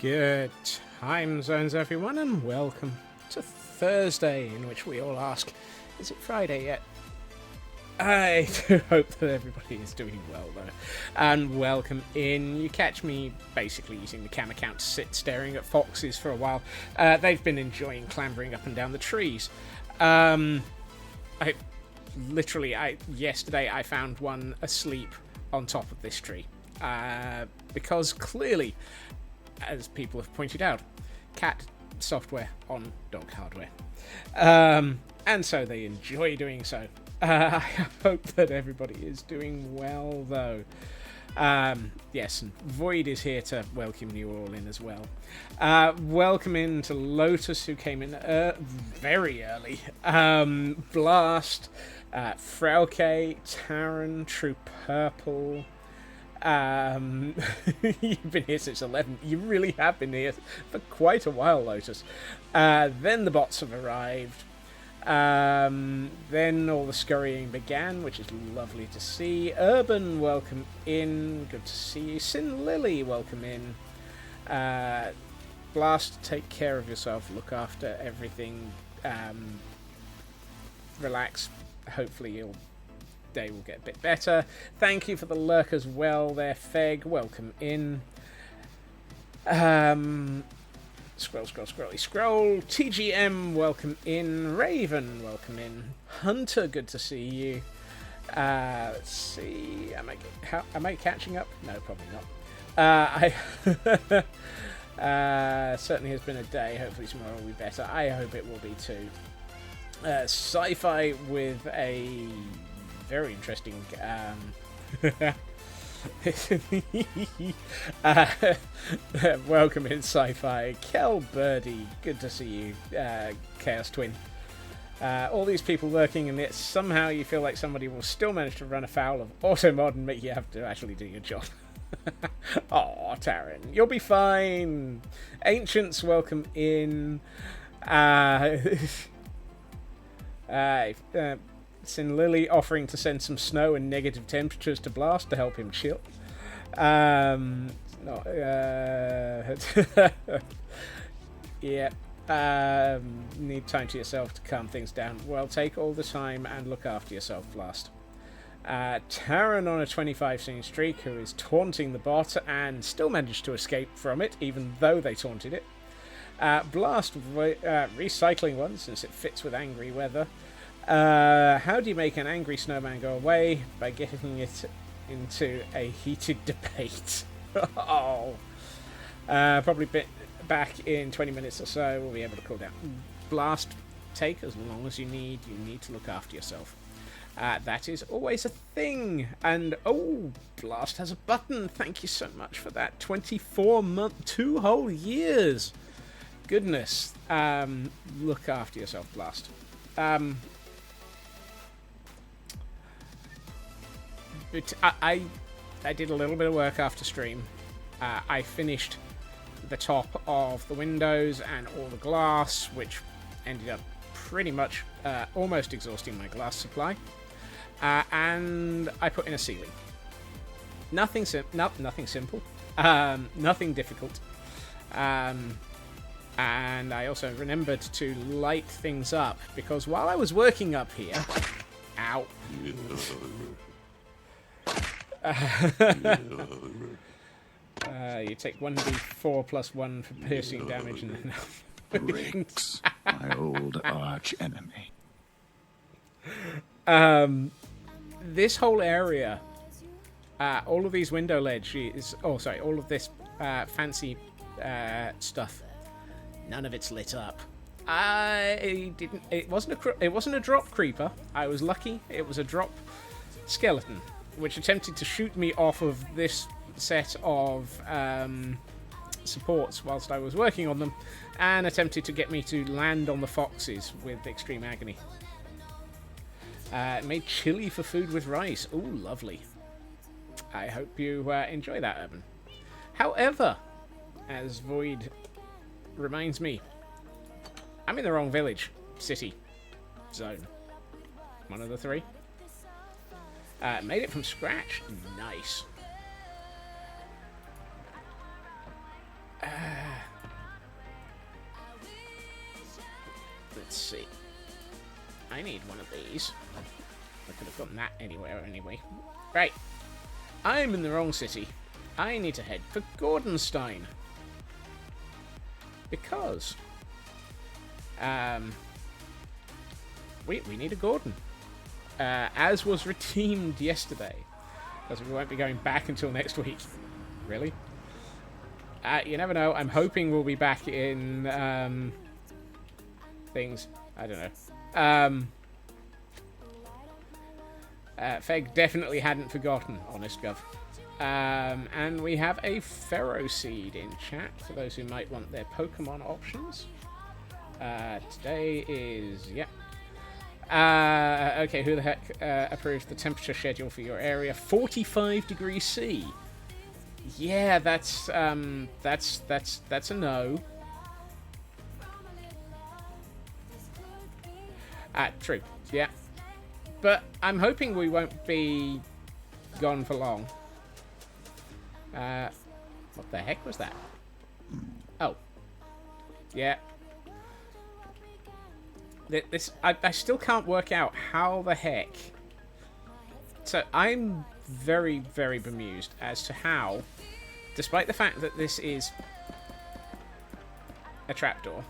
Good time zones, everyone, and welcome to Thursday, in which we all ask, is it Friday yet? I do hope that everybody is doing well, though. And welcome in. You catch me basically using the cam account to sit staring at foxes for a while. They've been enjoying clambering up and down the trees. Yesterday I found one asleep on top of this tree. Because clearly, as people have pointed out, cat software on dog hardware. And so they enjoy doing so. I hope that everybody is doing well, though. Yes, and Void is here to welcome you all in as well. Welcome in to Lotus, who came in very early. Blast, Frauke, Taran, True Purple. You've been here since 11. You really have been here for quite a while, Lotus. Then the bots have arrived. Then all the scurrying began, which is lovely to see. Urban, welcome in. Good to see you. Sin Lily, welcome in. Blast, take care of yourself. Look after everything. Relax. Hopefully your day will get a bit better. Thank you for the lurk as well there, Feg. Welcome in. Scroll. TGM, welcome in. Raven, welcome in. Hunter, good to see you. Let's see. Am I catching up? No, probably not. Certainly has been a day. Hopefully tomorrow will be better. I hope it will be too. Sci-fi with a very interesting welcome in, Sci-Fi. Kel Birdie, good to see you. Chaos Twin. All these people working, and yet somehow you feel like somebody will still manage to run afoul of Automod and make you have to actually do your job. Aw, Taran, you'll be fine. Ancients, welcome in. Sin Lily offering to send some snow and negative temperatures to Blast to help him chill. Yeah. Need time to yourself to calm things down. Well, take all the time and look after yourself, Blast. Taran on a 25-scene streak, who is taunting the bot and still managed to escape from it, even though they taunted it. Blast recycling one, since it fits with angry weather. How do you make an angry snowman go away? By getting it into a heated debate. Oh. Probably back in 20 minutes or so, we'll be able to cool down. Blast, take as long as you need. You need to look after yourself. That is always a thing. And, Blast has a button. Thank you so much for that. 24 months, 2 whole years. Goodness. Look after yourself, Blast. But I did a little bit of work after stream. I finished the top of the windows and all the glass, which ended up pretty much almost exhausting my glass supply. And I put in a ceiling. Nothing simple. Nothing difficult. And I also remembered to light things up, because while I was working up here... Ow. You take 1d4 plus 1 for piercing damage, and then... Riggs, my old arch enemy. This whole area, all of these window ledges, all of this fancy stuff, none of it's lit up. It wasn't a drop creeper. I was lucky. It was a drop skeleton, which attempted to shoot me off of this set of supports whilst I was working on them, and attempted to get me to land on the foxes with extreme agony. Made chili for food with rice. Ooh, lovely. I hope you enjoy that, Urban. However, as Void reminds me, I'm in the wrong village, city, zone. One of the three. Made it from scratch. Nice. Let's see. I need one of these. I could have gotten that anywhere anyway. Right. I'm in the wrong city. I need to head for Gordonstein. Because... we need a Gordon. As was redeemed yesterday. Because we won't be going back until next week. Really? You never know. I'm hoping we'll be back in... things. I don't know. Feg definitely hadn't forgotten, honest gov. And we have a Pharaoh Seed in chat, for those who might want their Pokemon options. Today is... yeah. Okay, who the heck approved the temperature schedule for your area? 45 degrees C. Yeah, that's a no. True. Yeah. But I'm hoping we won't be gone for long. What the heck was that? Oh. Yeah. I still can't work out how the heck... So I'm very, very bemused as to how, despite the fact that this is a trapdoor...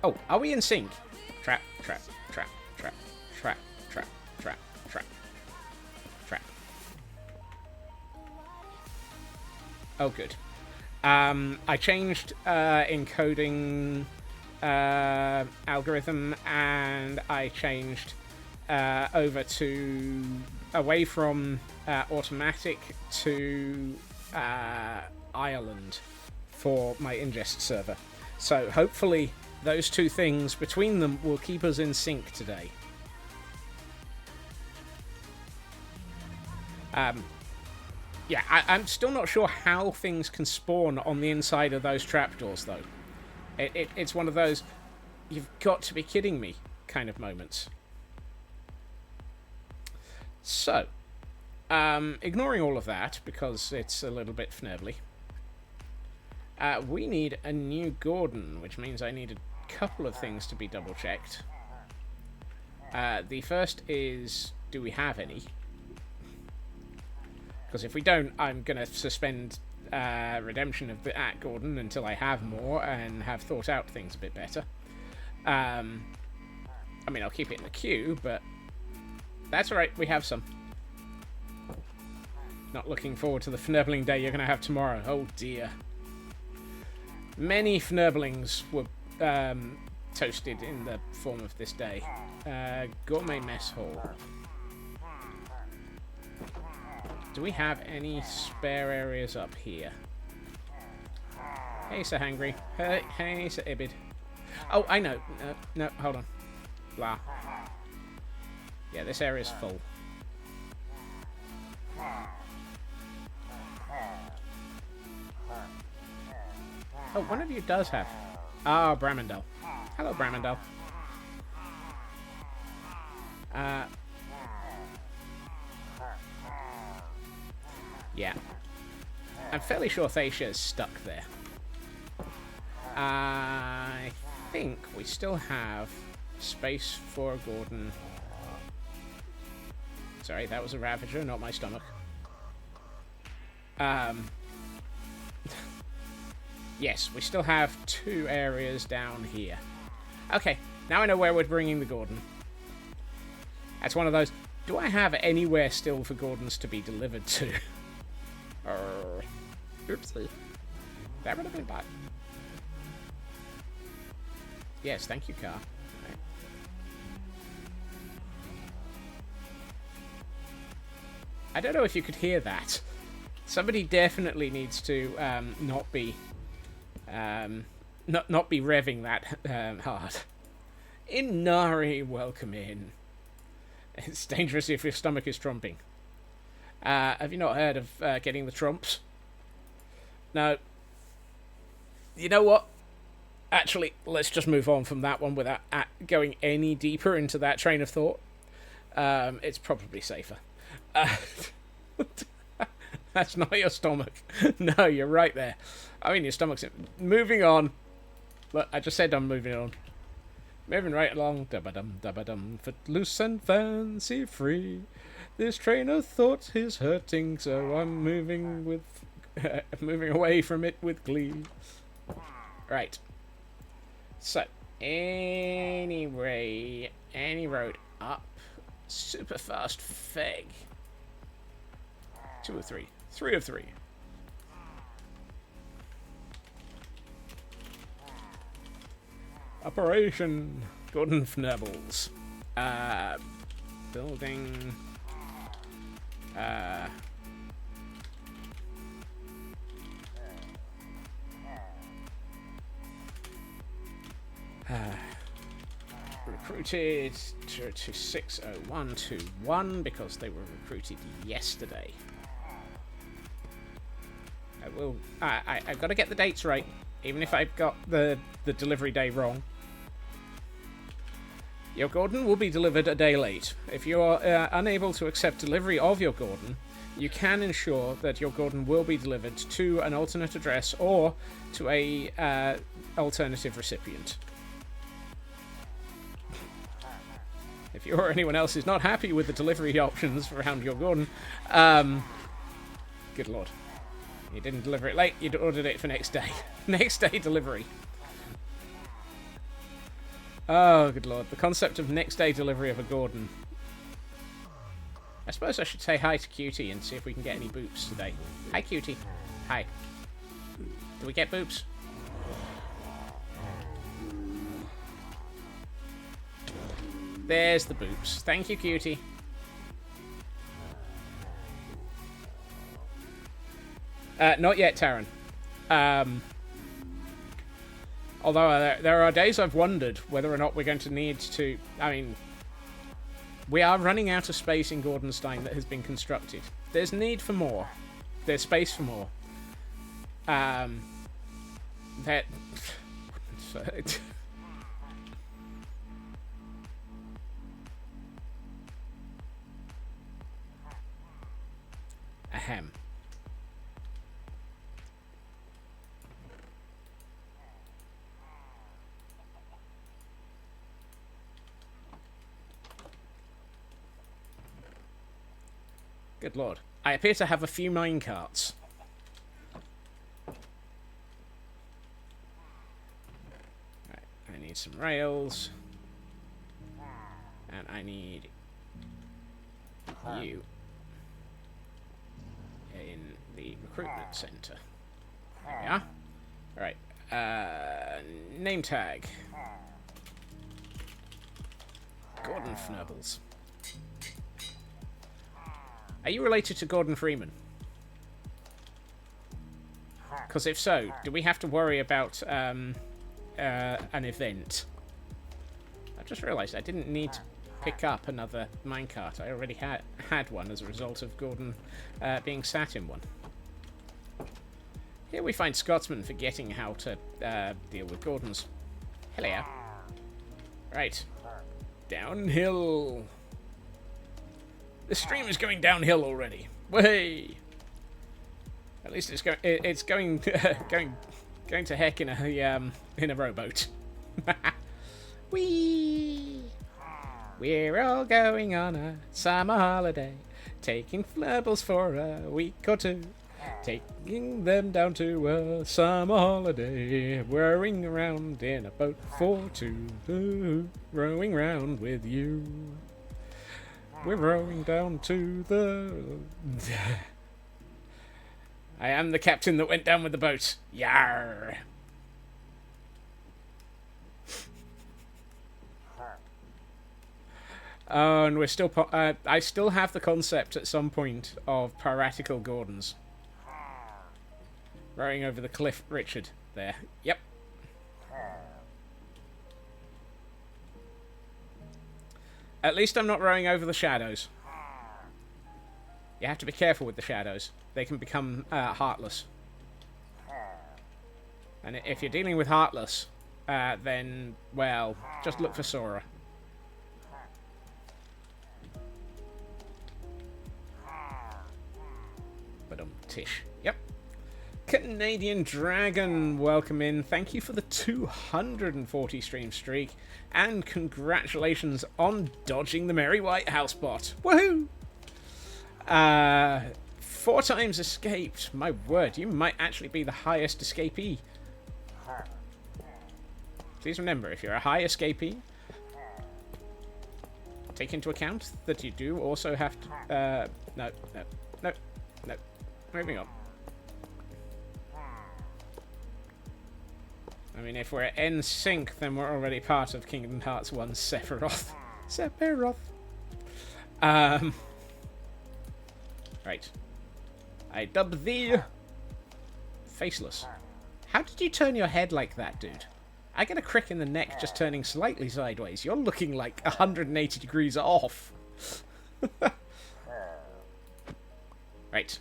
Oh, are we in sync? Trap, trap, trap, trap, trap, trap, trap, trap, trap. Oh, good. I changed encoding algorithm, and I changed over to away from automatic to Ireland for my ingest server. So hopefully those two things between them will keep us in sync today. Yeah, I'm still not sure how things can spawn on the inside of those trapdoors, though. It's one of those, you've got to be kidding me kind of moments. So, ignoring all of that, because it's a little bit fnirbly, we need a new Gordon, which means I need a couple of things to be double-checked. The first is, do we have any? Because if we don't, I'm going to suspend redemption of that Gordon until I have more and have thought out things a bit better. I mean, I'll keep it in the queue, but that's alright, we have some. Not looking forward to the fnurbling day you're going to have tomorrow. Oh dear. Many fnurblings were toasted in the form of this day. Gourmet Mess Hall. Do we have any spare areas up here? Hey, Sir Hangry. Hey, Sir Ibid. Oh, I know. No, hold on. Blah. Yeah, this area's full. Oh, one of you does have... Ah, Bramandel. Hello, Bramandel. Yeah. I'm fairly sure Thacia is stuck there. I think we still have space for a Gordon. Sorry, that was a Ravager, not my stomach. Yes, we still have 2 areas down here. Okay, now I know where we're bringing the Gordon. That's one of those, do I have anywhere still for Gordons to be delivered to? Oopsie. That would have been bad. Yes, thank you, car. Right. I don't know if you could hear that. Somebody definitely needs to not be revving that hard. Inari, welcome in. It's dangerous if your stomach is trumping. Have you not heard of getting the trumps? No. You know what? Actually, let's just move on from that one without going any deeper into that train of thought. It's probably safer. That's not your stomach. No, you're right there. I mean, your stomach's... Moving on. Look, I just said I'm moving on. Moving right along. Da-ba-dum, da-ba-dum. Footloose and fancy free. This train of thought is hurting, so I'm moving with... moving away from it with glee. Right. So, anyway, any road up. Super fast feg. 2 of 3. 3 of 3. Operation Gordon Fnebbles. Building. Recruited to 60121 because they were recruited yesterday. I've got to get the dates right, even if I've got the delivery day wrong. Your Gordon will be delivered a day late. If you are unable to accept delivery of your Gordon, you can ensure that your Gordon will be delivered to an alternate address or to a alternative recipient. If you or anyone else is not happy with the delivery options around your Gordon, good lord. You didn't deliver it late, you ordered it for next day. Next day delivery. Oh, good lord. The concept of next day delivery of a Gordon. I suppose I should say hi to Cutie and see if we can get any boops today. Hi, Cutie. Hi. Do we get boops? There's the boops. Thank you, Cutie. Not yet, Taryn. Although there are days I've wondered whether or not we're going to need to... I mean, we are running out of space in Gordonstein that has been constructed. There's need for more. There's space for more. That... Ahem. Good lord. I appear to have a few minecarts. Right, I need some rails. And I need you in the recruitment center. There we are. Alright. Name tag. Gordon Fnubbles. Are you related to Gordon Freeman? Because if so, do we have to worry about an event? I just realised I didn't need to pick up another minecart. I already had one as a result of Gordon being sat in one. Here we find Scotsman forgetting how to deal with Gordons. Hello. Right. Downhill. The stream is going downhill already. Way. At least it's going. It's going going to heck in a rowboat. Whee! We're all going on a summer holiday, taking flubbles for a week or two, taking them down to a summer holiday, rowing around in a boat for two, rowing round with you. We're rowing down to the... I am the captain that went down with the boat. Yarr! Oh, and we're still... I still have the concept at some point of piratical Gordons. Rowing over the cliff, Richard. There. Yep. At least I'm not rowing over the shadows. You have to be careful with the shadows. They can become heartless. And if you're dealing with heartless, then, well, just look for Sora. But Tish. Yep. Canadian Dragon, welcome in. Thank you for the 240 stream streak. And congratulations on dodging the Merry White House bot. Woohoo! 4 times escaped. My word, you might actually be the highest escapee. Please remember, if you're a high escapee, take into account that you do also have to... No. Moving on. I mean, if we're in sync, then we're already part of Kingdom Hearts 1 Sephiroth. Sephiroth. Right. I dub thee Faceless. How did you turn your head like that, dude? I get a crick in the neck just turning slightly sideways. You're looking like 180 degrees off. Right.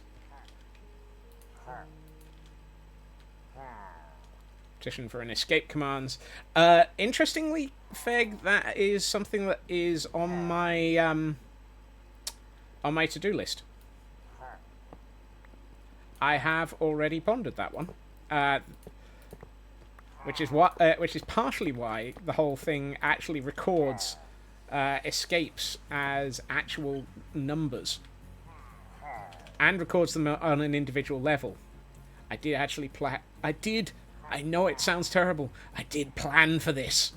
Petition for an escape commands. Interestingly, Feg, that is something that is on my to-do list. I have already pondered that one, which is partially why the whole thing actually records escapes as actual numbers and records them on an individual level. I did actually I know it sounds terrible. I did plan for this.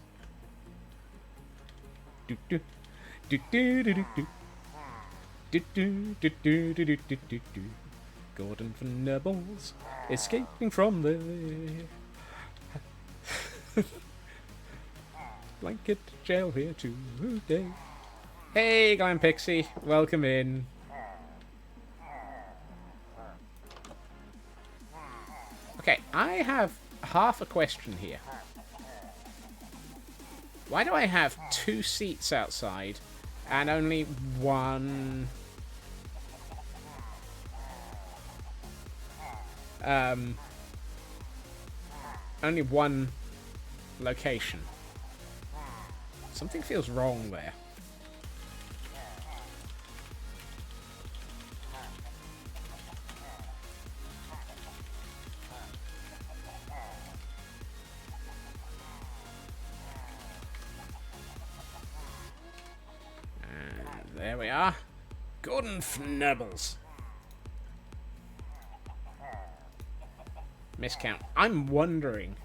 Gordon for Nibbles, escaping from the blanket jail here today. Hey, Glam Pixie, welcome in. Okay, I have half a question here. Why do I have 2 seats outside and only one... only one location? Something feels wrong there. There we are. Gordon Fnubbles. Miscount. I'm wondering.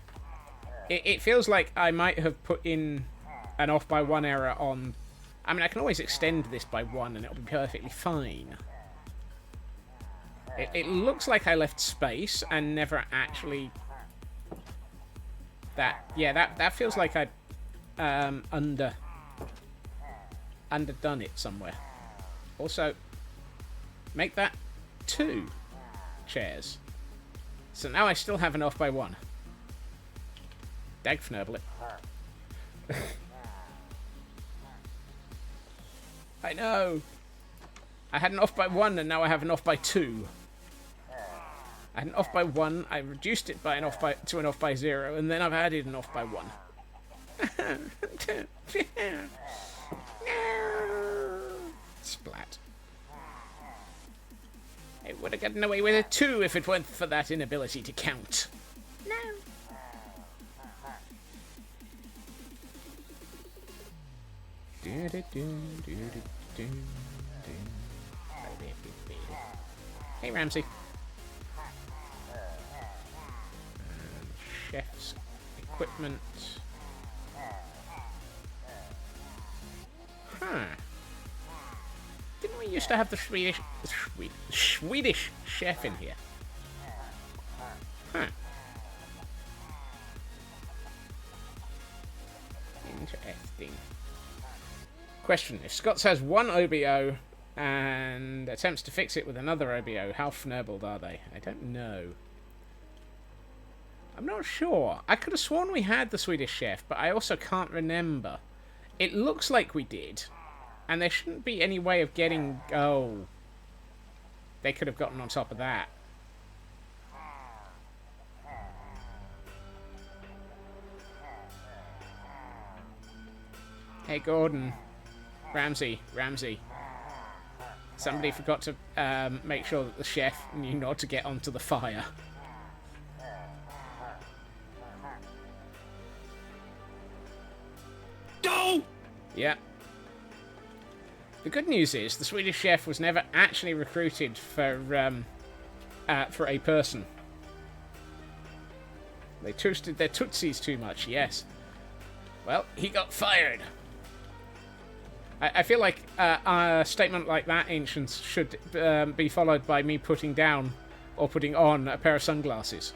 It feels like I might have put in an off by 1 error on... I mean, I can always extend this by 1 and it'll be perfectly fine. It looks like I left space and never actually... That feels like I'd underdone it somewhere. Also, make that 2 chairs. So now I still have an off by 1. Dagfnurble it. I know. I had an off by 1 and now I have an off by 2. I had an off by 1, I reduced it by an off by to an off by 0, and then I've added an off by 1. Splat. I would have gotten away with a 2 if it weren't for that inability to count. No. Hey, Ramsey. Chef's equipment. Huh. Didn't we used to have the Swedish chef in here? Huh. Interesting. Question: if Scots has 1 OBO and attempts to fix it with another OBO, how fnurbled are they? I don't know. I'm not sure. I could have sworn we had the Swedish chef, but I also can't remember. It looks like we did. And there shouldn't be any way of getting... Oh. They could have gotten on top of that. Hey, Gordon. Ramsey. Somebody forgot to make sure that the chef knew not to get onto the fire. Go! Yeah. The good news is the Swedish chef was never actually recruited for a person. They toasted their tootsies too much, yes. Well, he got fired. I feel like a statement like that, Ancients, should be followed by me putting down or putting on a pair of sunglasses.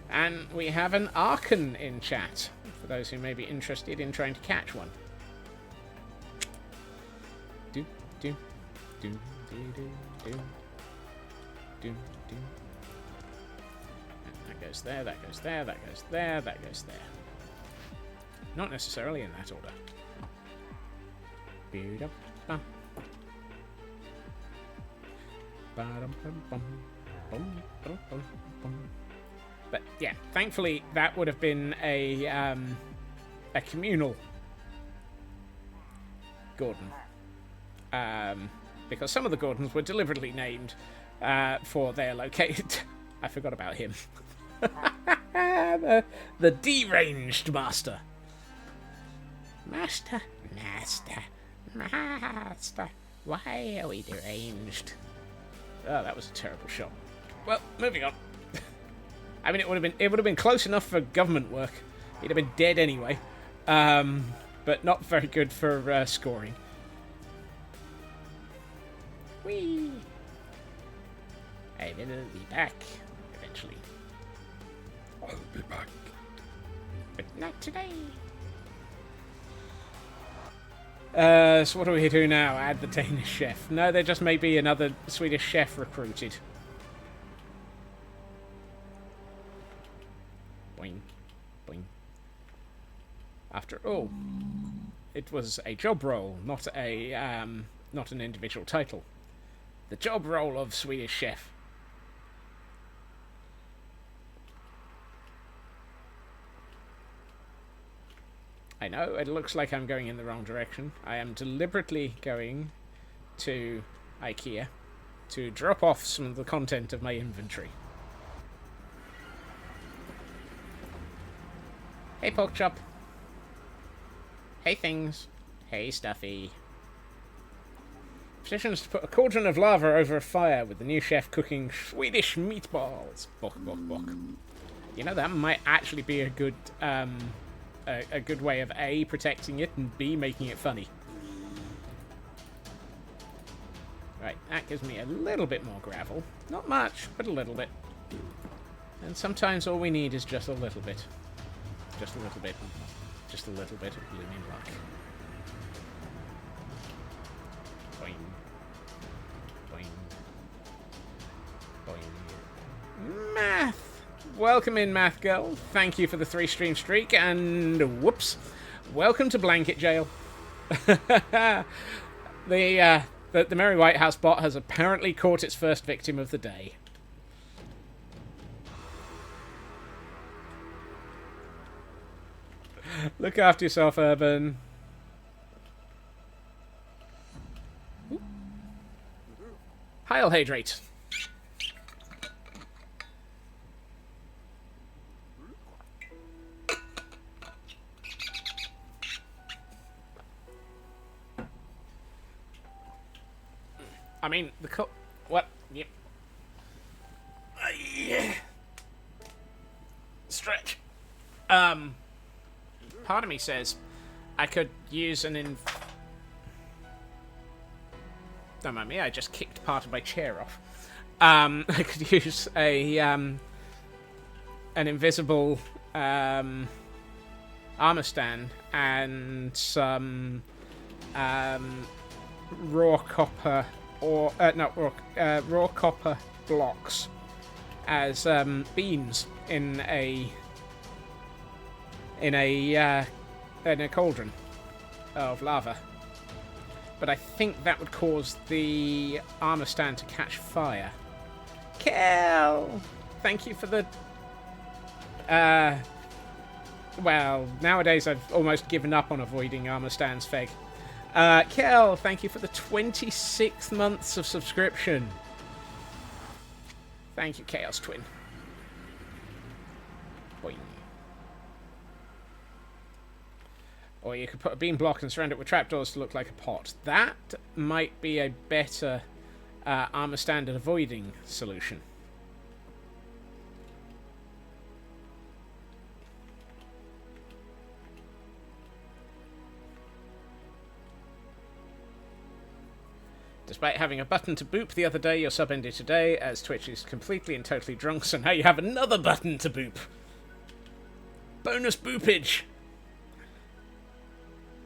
And we have an Archon in chat, for those who may be interested in trying to catch one. Do, do, do, do, do, do, do, do. That goes there, that goes there, that goes there, that goes there. Not necessarily in that order. But yeah, thankfully that would have been a communal Gordon, because some of the Gordons were deliberately named for their location. I forgot about him. the deranged master. Master, why are we deranged? Oh, that was a terrible shot. Well, moving on. I mean, it would have been close enough for government work. He'd have been dead anyway, but not very good for scoring. Whee! I will be back eventually. I'll be back. But not today. So what do we do now? Add the Danish chef. No, there just may be another Swedish chef recruited. Boing. Boing. After all, it was a job role, not an individual title. The job role of Swedish chef. I know, it looks like I'm going in the wrong direction. I am deliberately going to IKEA to drop off some of the content of my inventory. Hey, Porkchop. Hey, Things. Hey, Stuffy. Petitions to put a cauldron of lava over a fire with the new chef cooking Swedish meatballs. Bok, bok, bok. You know, that might actually be a good way of A, protecting it, and B, making it funny. Right, that gives me a little bit more gravel. Not much, but a little bit. And sometimes all we need is just a little bit. Just a little bit. Just a little bit of blooming luck. Boing. Boing. Boing. Math! Welcome in, Math Girl. Thank you for the 3-stream streak, and whoops. Welcome to Blanket Jail. The Merry White House bot has apparently caught its first victim of the day. Look after yourself, Urban. Heil Hydrate. I mean, what? Yep. Yeah. Stretch. Part of me says I could use don't mind me, I just kicked part of my chair off. I could use an invisible armor stand and some raw copper raw copper blocks as beams in a cauldron of lava. But I think that would cause the armor stand to catch fire. Kel! Thank you for the... well, nowadays I've almost given up on avoiding armor stands, Feg. Kel, thank you for the 26 months of subscription. Thank you, Chaos Twin. Boing. Or you could put a beam block and surround it with trapdoors to look like a pot. That might be a better armor standard avoiding solution. Despite having a button to boop the other day, your sub ended today as Twitch is completely and totally drunk, so now you have another button to boop. Bonus boopage.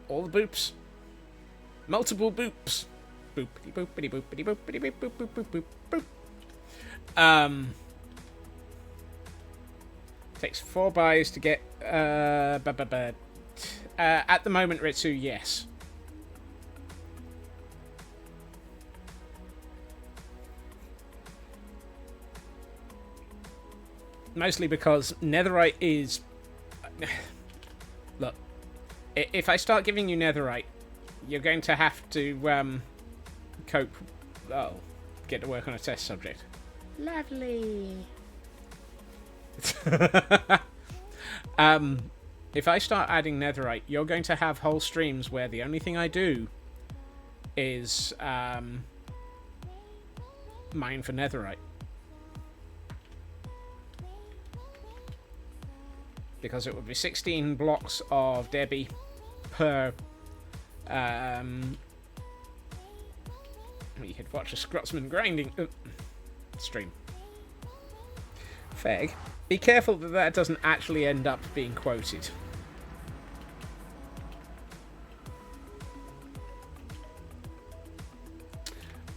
All the boops. Multiple boops. Boopity boopity boopity boopity boop boop boop boop boop boop. Takes 4 buys to get at the moment, Ritsu, yes. Mostly because netherite is... Look, if I start giving you netherite, you're going to have to cope... Oh, get to work on a test subject. Lovely. If I start adding netherite, you're going to have whole streams where the only thing I do is mine for netherite. Because it would be 16 blocks of Debbie per... you could watch a Scotsman grinding stream. Feg. Be careful that that doesn't actually end up being quoted.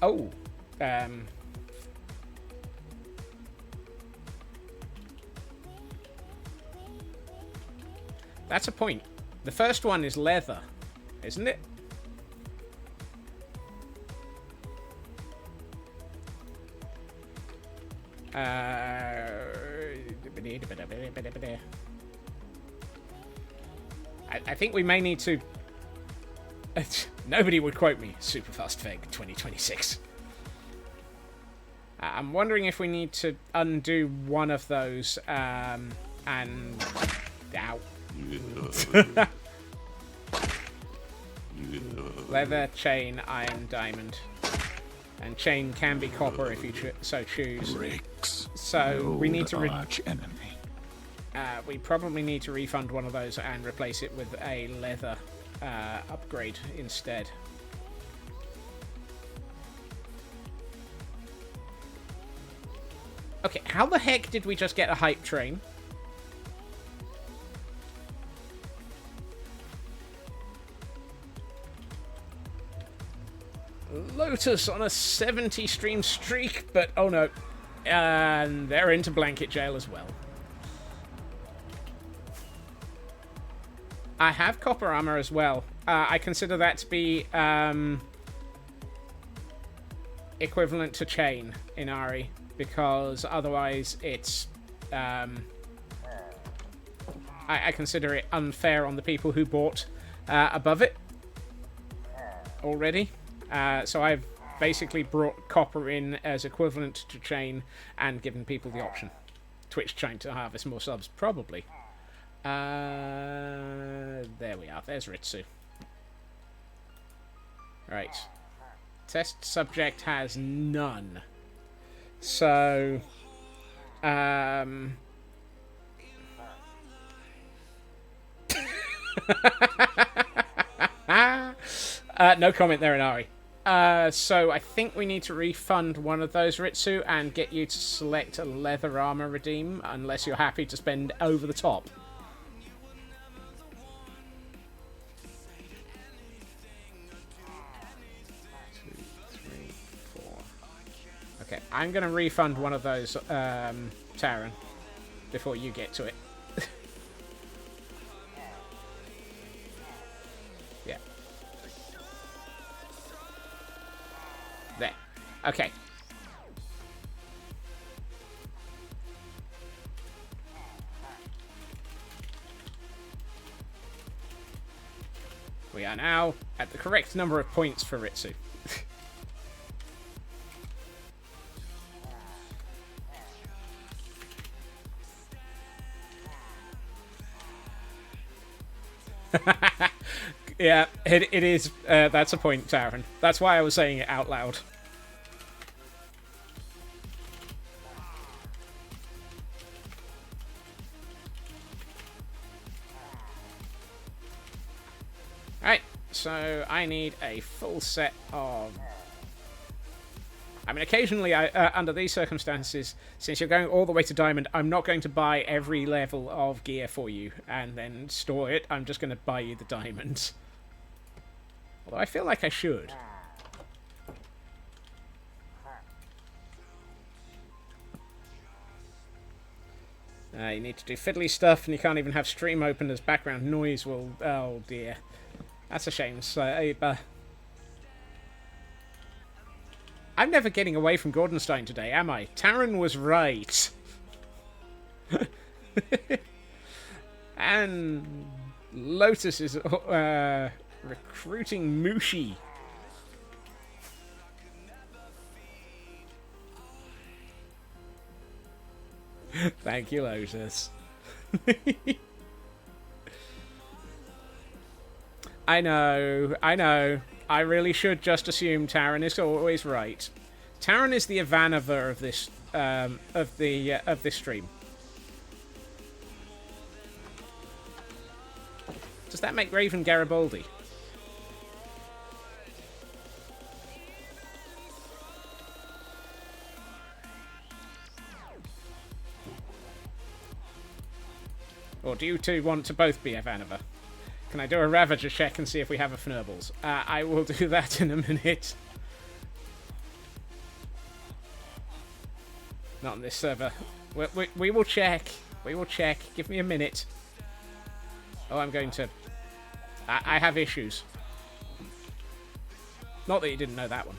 Oh. That's a point. The first one is leather, isn't it? I think we may need to... Nobody would quote me. Superfast Feg 2026. I'm wondering if we need to undo one of those and... Ow. Leather, chain, iron, diamond. And chain can be copper if you so choose. Bricks. So we need to... arch enemy. We probably need to refund one of those and replace it with a leather upgrade instead. Okay, how the heck did we just get a hype train? Lotus on a 70 stream streak, but oh no. And they're into blanket jail as well. I have copper armor as well. I consider that to be equivalent to chain in Ari, because otherwise it's... I consider it unfair on the people who bought above it already. So I've basically brought copper in as equivalent to chain and given people the option. Twitch trying to harvest more subs, probably. There we are. There's Ritsu. Right. Test subject has none. So... no comment there, Inari. So I think we need to refund one of those, Ritsu, and get you to select a leather armor redeem, unless you're happy to spend over the top. 2, 3, 4. Okay, I'm going to refund one of those, Taran, before you get to it. Yeah. There. Okay. We are now at the correct number of points for Ritsu. Yeah, it is. That's a point, Taran. That's why I was saying it out loud. Alright, so I need a full set of... I mean, occasionally, under these circumstances, since you're going all the way to Diamond, I'm not going to buy every level of gear for you and then store it. I'm just going to buy you the diamonds. Although I feel like I should. You need to do fiddly stuff, and you can't even have stream open as background noise will... Oh, dear. That's a shame. So, I'm never getting away from Gordonstein today, am I? Taran was right. And Lotus is recruiting Mushi. Thank you, Lotus. I know. I really should just assume Taran is always right. Taran is the Ivanova of this of this stream. Does that make Raven Garibaldi? Or do you two want to both be Ivanova? Can I do a Ravager check and see if we have a Fnurbles? I will do that in a minute. Not on this server. We will check. We will check. Give me a minute. Oh, I'm going to... I have issues. Not that you didn't know that one.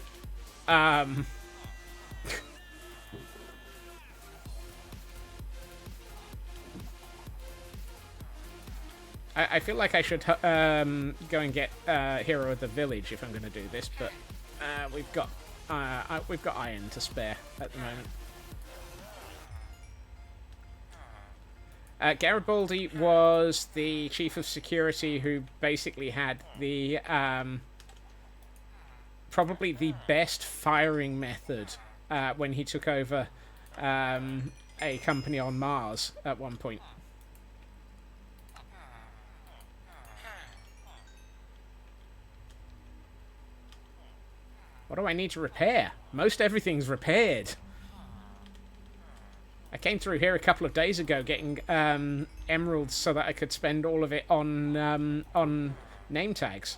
I feel like I should go and get Hero of the Village if I'm going to do this, but we've got iron to spare at the moment. Garibaldi was the chief of security who basically had the probably the best firing method when he took over a company on Mars at one point. What do I need to repair? Most everything's repaired. I came through here a couple of days ago getting emeralds so that I could spend all of it on name tags.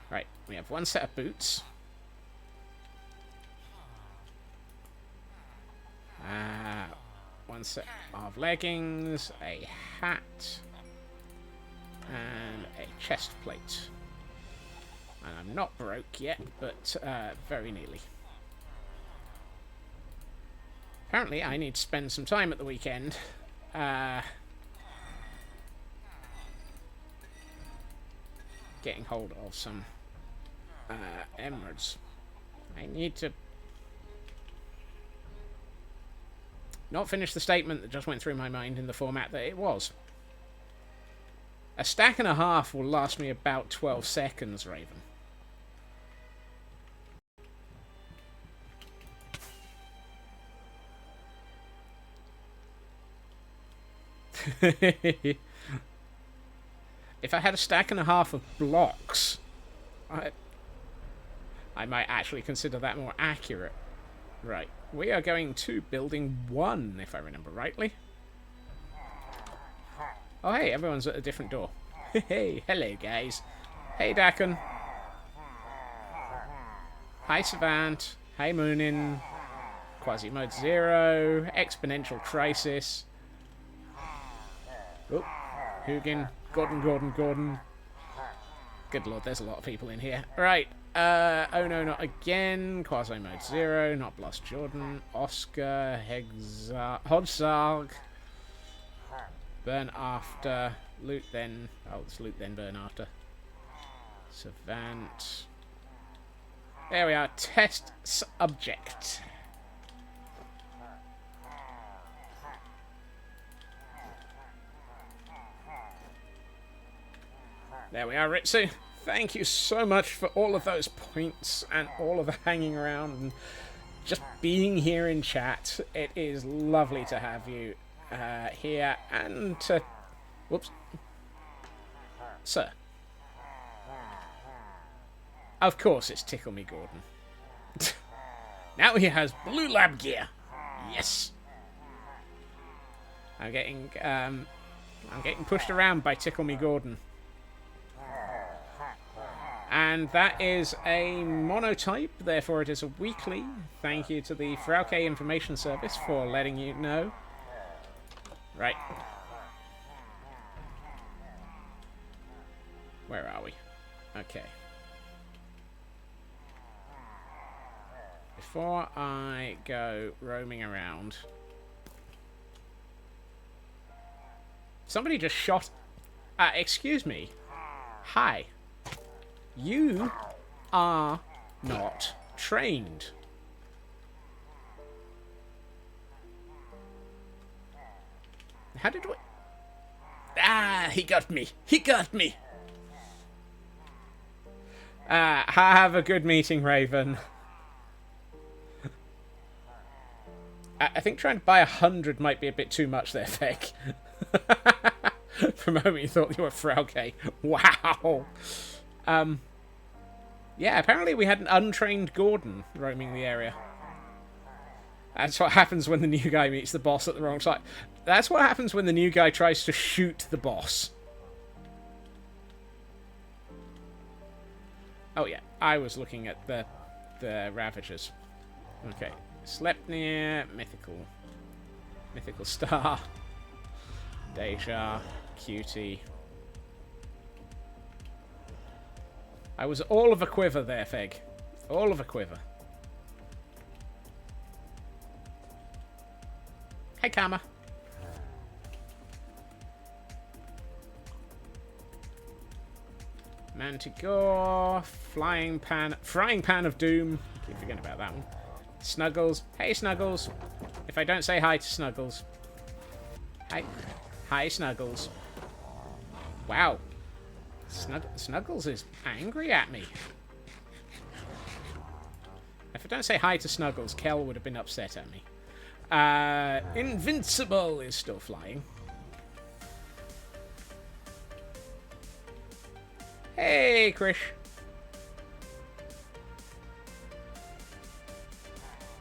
Right, we have one set of boots. One set of leggings, a hat, and a chest plate. And I'm not broke yet, but very nearly. Apparently, I need to spend some time at the weekend getting hold of some emeralds. I need to not finish the statement that just went through my mind in the format that it was. A stack and a half will last me about 12 seconds, Raven. If I had a stack and a half of blocks, I might actually consider that more accurate. Right, we are going to building 1, if I remember rightly. Oh hey, everyone's at a different door. Hey, hello guys. Hey Dakin. Hi Savant. Hey Moonin. Quasi Mode 0. Exponential Crisis. Oh, Hugin. Gordon. Good lord, there's a lot of people in here. Right. Oh no, not again. Quasi Mode 0. Not Blast Jordan. Oscar. Hodzarg. Burn after. Loot then. Oh, it's loot then burn after. Savant. There we are. Test subject. There we are, Ritsu. Thank you so much for all of those points and all of the hanging around and just being here in chat. It is lovely to have you here and to... Whoops. Sir. Of course it's Tickle Me Gordon. Now he has blue lab gear. Yes. I'm getting pushed around by Tickle Me Gordon. And that is a monotype, therefore it is a weekly. Thank you to the Frauke Information Service for letting you know. Right. Where are we? Okay. Before I go roaming around... Somebody just shot... excuse me. Hi. You are not trained. How did we... Ah, he got me. He got me. Have a good meeting, Raven. I think trying to buy 100 might be a bit too much there, Fake. For a moment you thought you were Frauke. Wow. Yeah, apparently we had an untrained Gordon roaming the area. That's what happens when the new guy meets the boss at the wrong side. That's what happens when the new guy tries to shoot the boss. Oh yeah, I was looking at the Ravagers. Okay, Sleipnir, Mythical Star, Deja, Cutie. I was all of a quiver there, Feg. All of a quiver. Hey, Karma. Manticore, Frying Pan of Doom. Keep forgetting about that one. Snuggles. Hey, Snuggles. If I don't say hi to Snuggles. Hi, Snuggles. Wow. Snuggles is angry at me. If I don't say hi to Snuggles, Kel would have been upset at me. Invincible is still flying. Hey, Krish.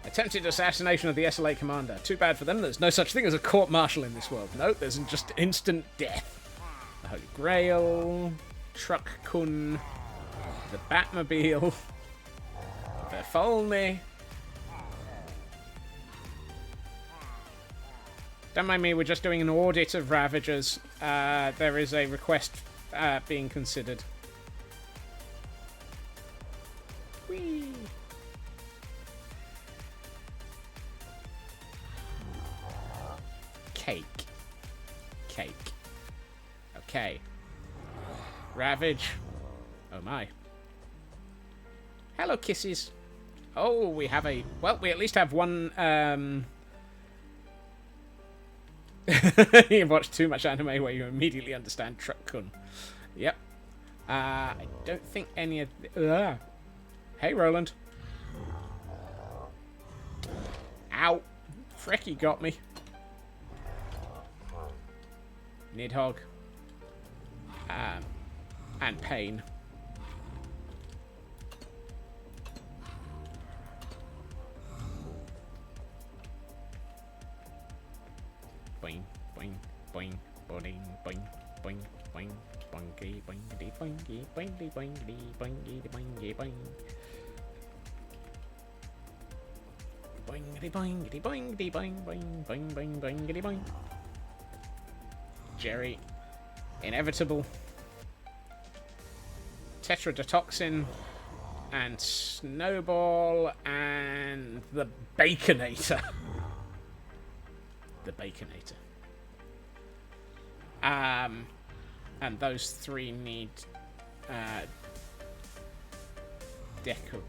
Attempted assassination of the SLA commander. Too bad for them. There's no such thing as a court-martial in this world. No, there's just instant death. The Holy Grail... Truck Kun, the Batmobile, the Folney. Don't mind me, we're just doing an audit of Ravagers. There is a request being considered. Whee! Cake. Okay. Ravage. Oh my. Hello, kisses. Oh, we have a... Well, we at least have one... You've watched too much anime where you immediately understand Truck-kun. Yep. I don't think any of... Hey, Roland. Ow. Frecky got me. Nidhogg. And Pain. Boing, boing, boing, boing, boing, boing, boing, boingy, boingy, boingy, boingy, boingy, boingy, boingy, boing. Boingity, boingity, boingity, boing, boing, boing, boing, boingity, boing. Jerry. Inevitable. Tetrodotoxin. And Snowball. And the Baconator. The Baconator. And those 3 need decorating.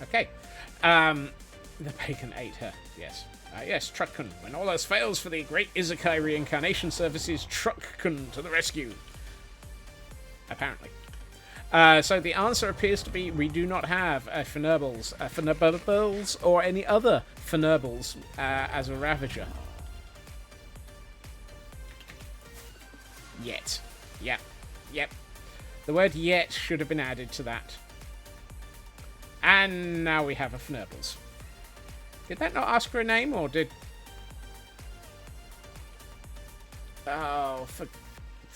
Okay. The pagan ate her. Yes. Yes, Truck-kun. When all else fails for the great Izakai reincarnation services, Truck-kun to the rescue. Apparently. So the answer appears to be we do not have a Fnurbles, or any other Fnurbles as a Ravager. Yet. Yep. The word yet should have been added to that. And now we have a Fnurbles. Did that not ask for a name, or did... Oh, for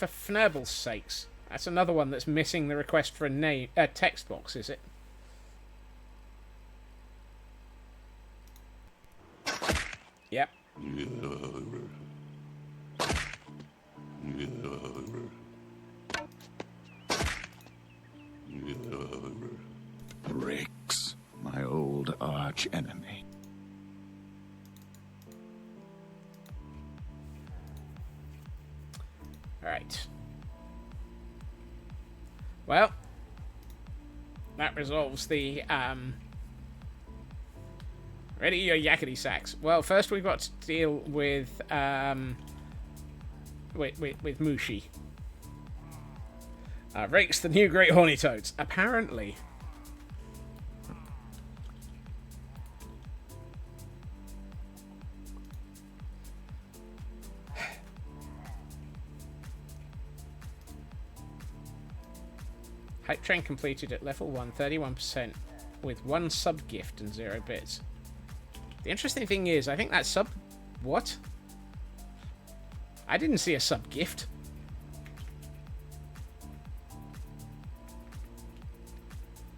Fnurbles' sakes. That's another one that's missing the request for a name, text box, is it? Yep. Rix, my old arch enemy. Alright. Well, that resolves the, ready your yakety sacks. Well, first we've got to deal with Mushi. Rakes the new Great Horny Toads. Apparently. Hype train completed at level 1, 31%, with 1 sub gift and 0 bits. The interesting thing is, I think that sub... What? I didn't see a sub gift.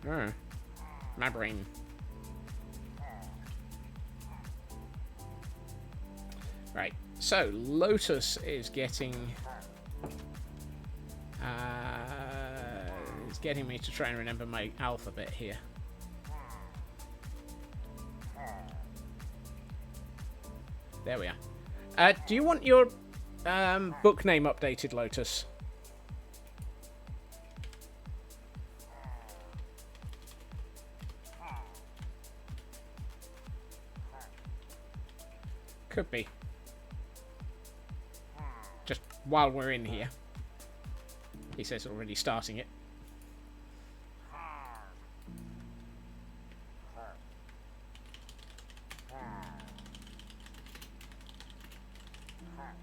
Oh. My brain. Right, so Lotus is getting... It's getting me to try and remember my alphabet here. There we are. Do you want your book name updated, Lotus? Could be. Just while we're in here. He says already starting it.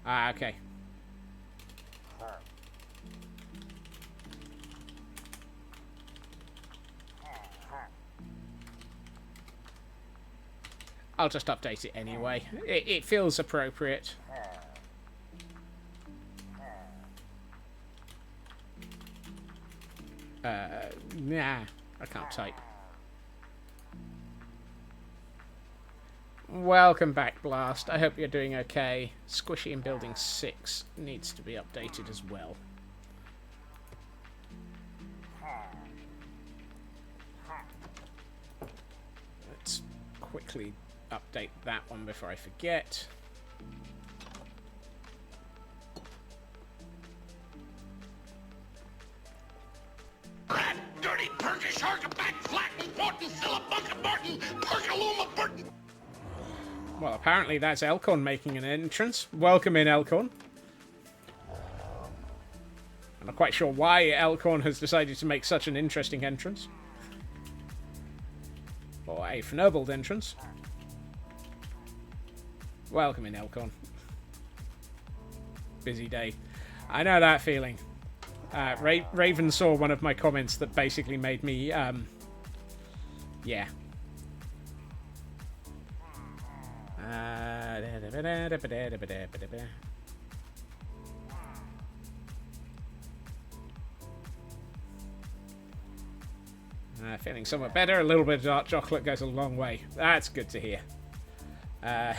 Ah, okay. I'll just update it anyway. It feels appropriate. Nah, I can't type. Welcome back, Blast. I hope you're doing okay. Squishy in Building 6 needs to be updated as well. Let's quickly update that one before I forget. Rat, dirty, Turkish, back, flat, important, Philip, Martin, Perkaluma, Burton. Well, apparently that's Elkhorn making an entrance. Welcome in, Elkhorn. I'm not quite sure why Elkhorn has decided to make such an interesting entrance. Or a fnurbled entrance. Welcome in, Elkhorn. Busy day. I know that feeling. Raven saw one of my comments that basically made me, yeah. Feeling somewhat better. A little bit of dark chocolate goes a long way. That's good to hear. That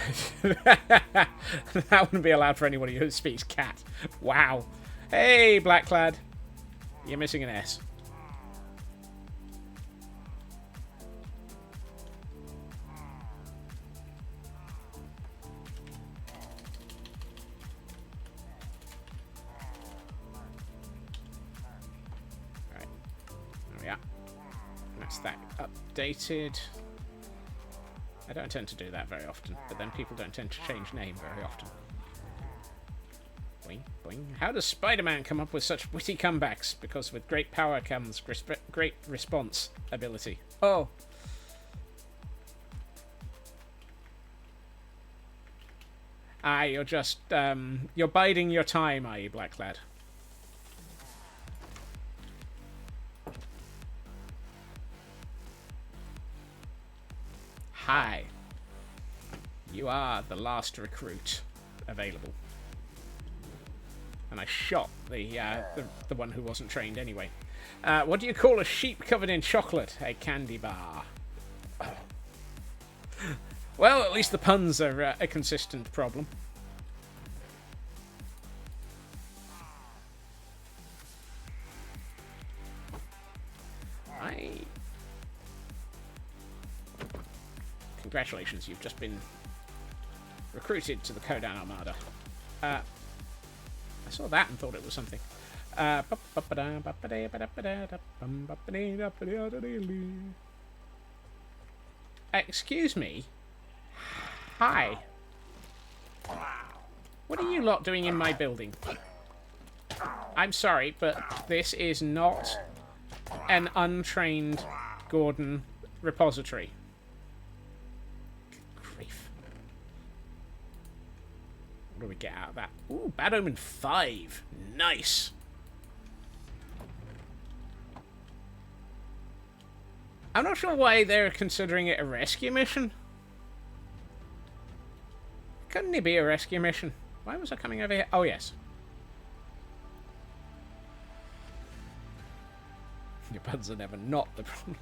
wouldn't be allowed for anybody who speaks cat. Wow. Hey, Blackclad. You're missing an S. That's that updated. I don't tend to do that very often, but then people don't tend to change name very often. Boing, boing. How does Spider-Man come up with such witty comebacks? Because with great power comes great response ability. Oh. You're just, you're biding your time, are you, Black Lad? Hi. You are the last recruit available. And I shot the one who wasn't trained anyway. What do you call a sheep covered in chocolate? A candy bar. Oh. Well, at least the puns are a consistent problem. Congratulations, you've just been recruited to the Kodan Armada. I saw that and thought it was something. Excuse me? Hi. What are you lot doing in my building? I'm sorry, but this is not an untrained Gordon repository. Good grief. What do we get out of that? Ooh, Bad Omen 5. Nice. I'm not sure why they're considering it a rescue mission. Couldn't it be a rescue mission? Why was I coming over here? Oh, yes. Your buds are never not the problem.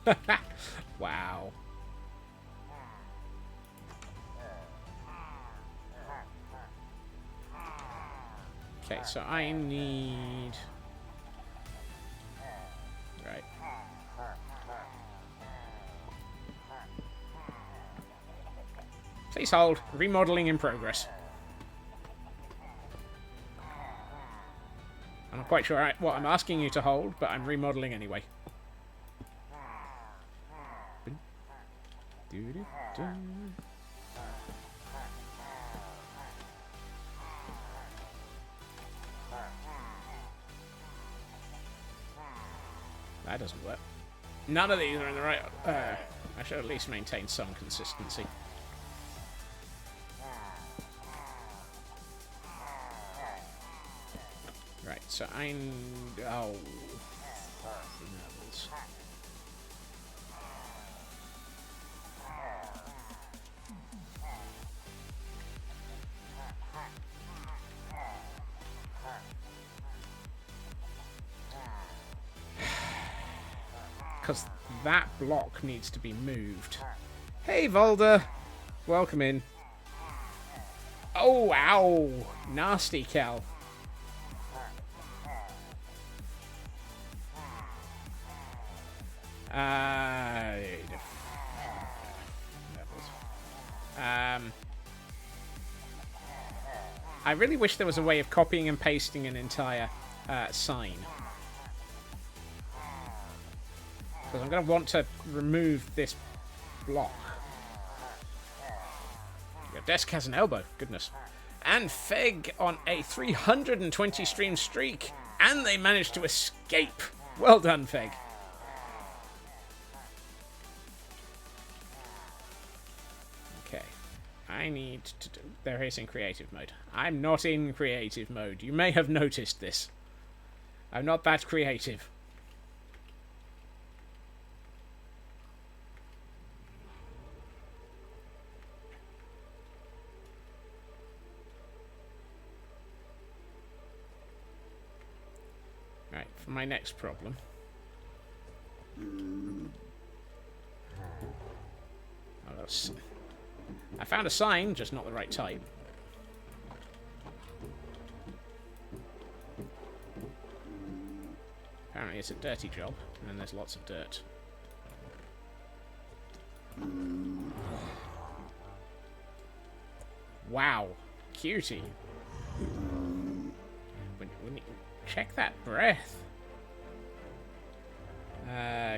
Wow. Okay, so I need... Right. Please hold. Remodeling in progress. I'm not quite sure what I'm asking you to hold, but I'm remodeling anyway. That doesn't work. None of these are in the right... I should at least maintain some consistency. Right, so I'm... Oh. Levels. Because that block needs to be moved. Hey, Volder! Welcome in. Oh, ow! Nasty Cal. I really wish there was a way of copying and pasting an entire sign. Because I'm going to want to remove this block. Your desk has an elbow. Goodness. And Feg on a 320 stream streak. And they managed to escape. Well done, Feg. Okay. I need to do... There is in creative mode. I'm not in creative mode. You may have noticed this. I'm not that creative. Right, for my next problem. I found a sign, just not the right type. Apparently it's a dirty job, and there's lots of dirt. Wow, cutie. When you check that breath.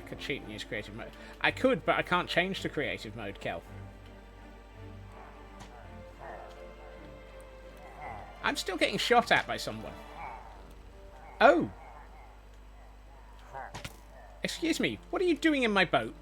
Could cheat and use creative mode. I could, but I can't change to creative mode, Kel. I'm still getting shot at by someone. Oh! Excuse me, what are you doing in my boat?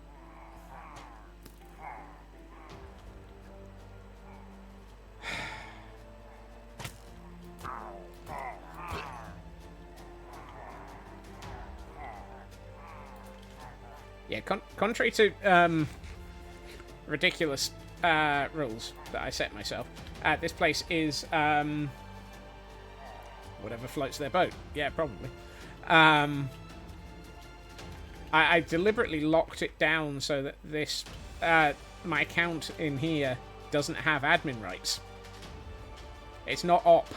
Yeah, contrary to ridiculous rules that I set myself, this place is whatever floats their boat. Yeah, probably. I deliberately locked it down so that this my account in here doesn't have admin rights. It's not op.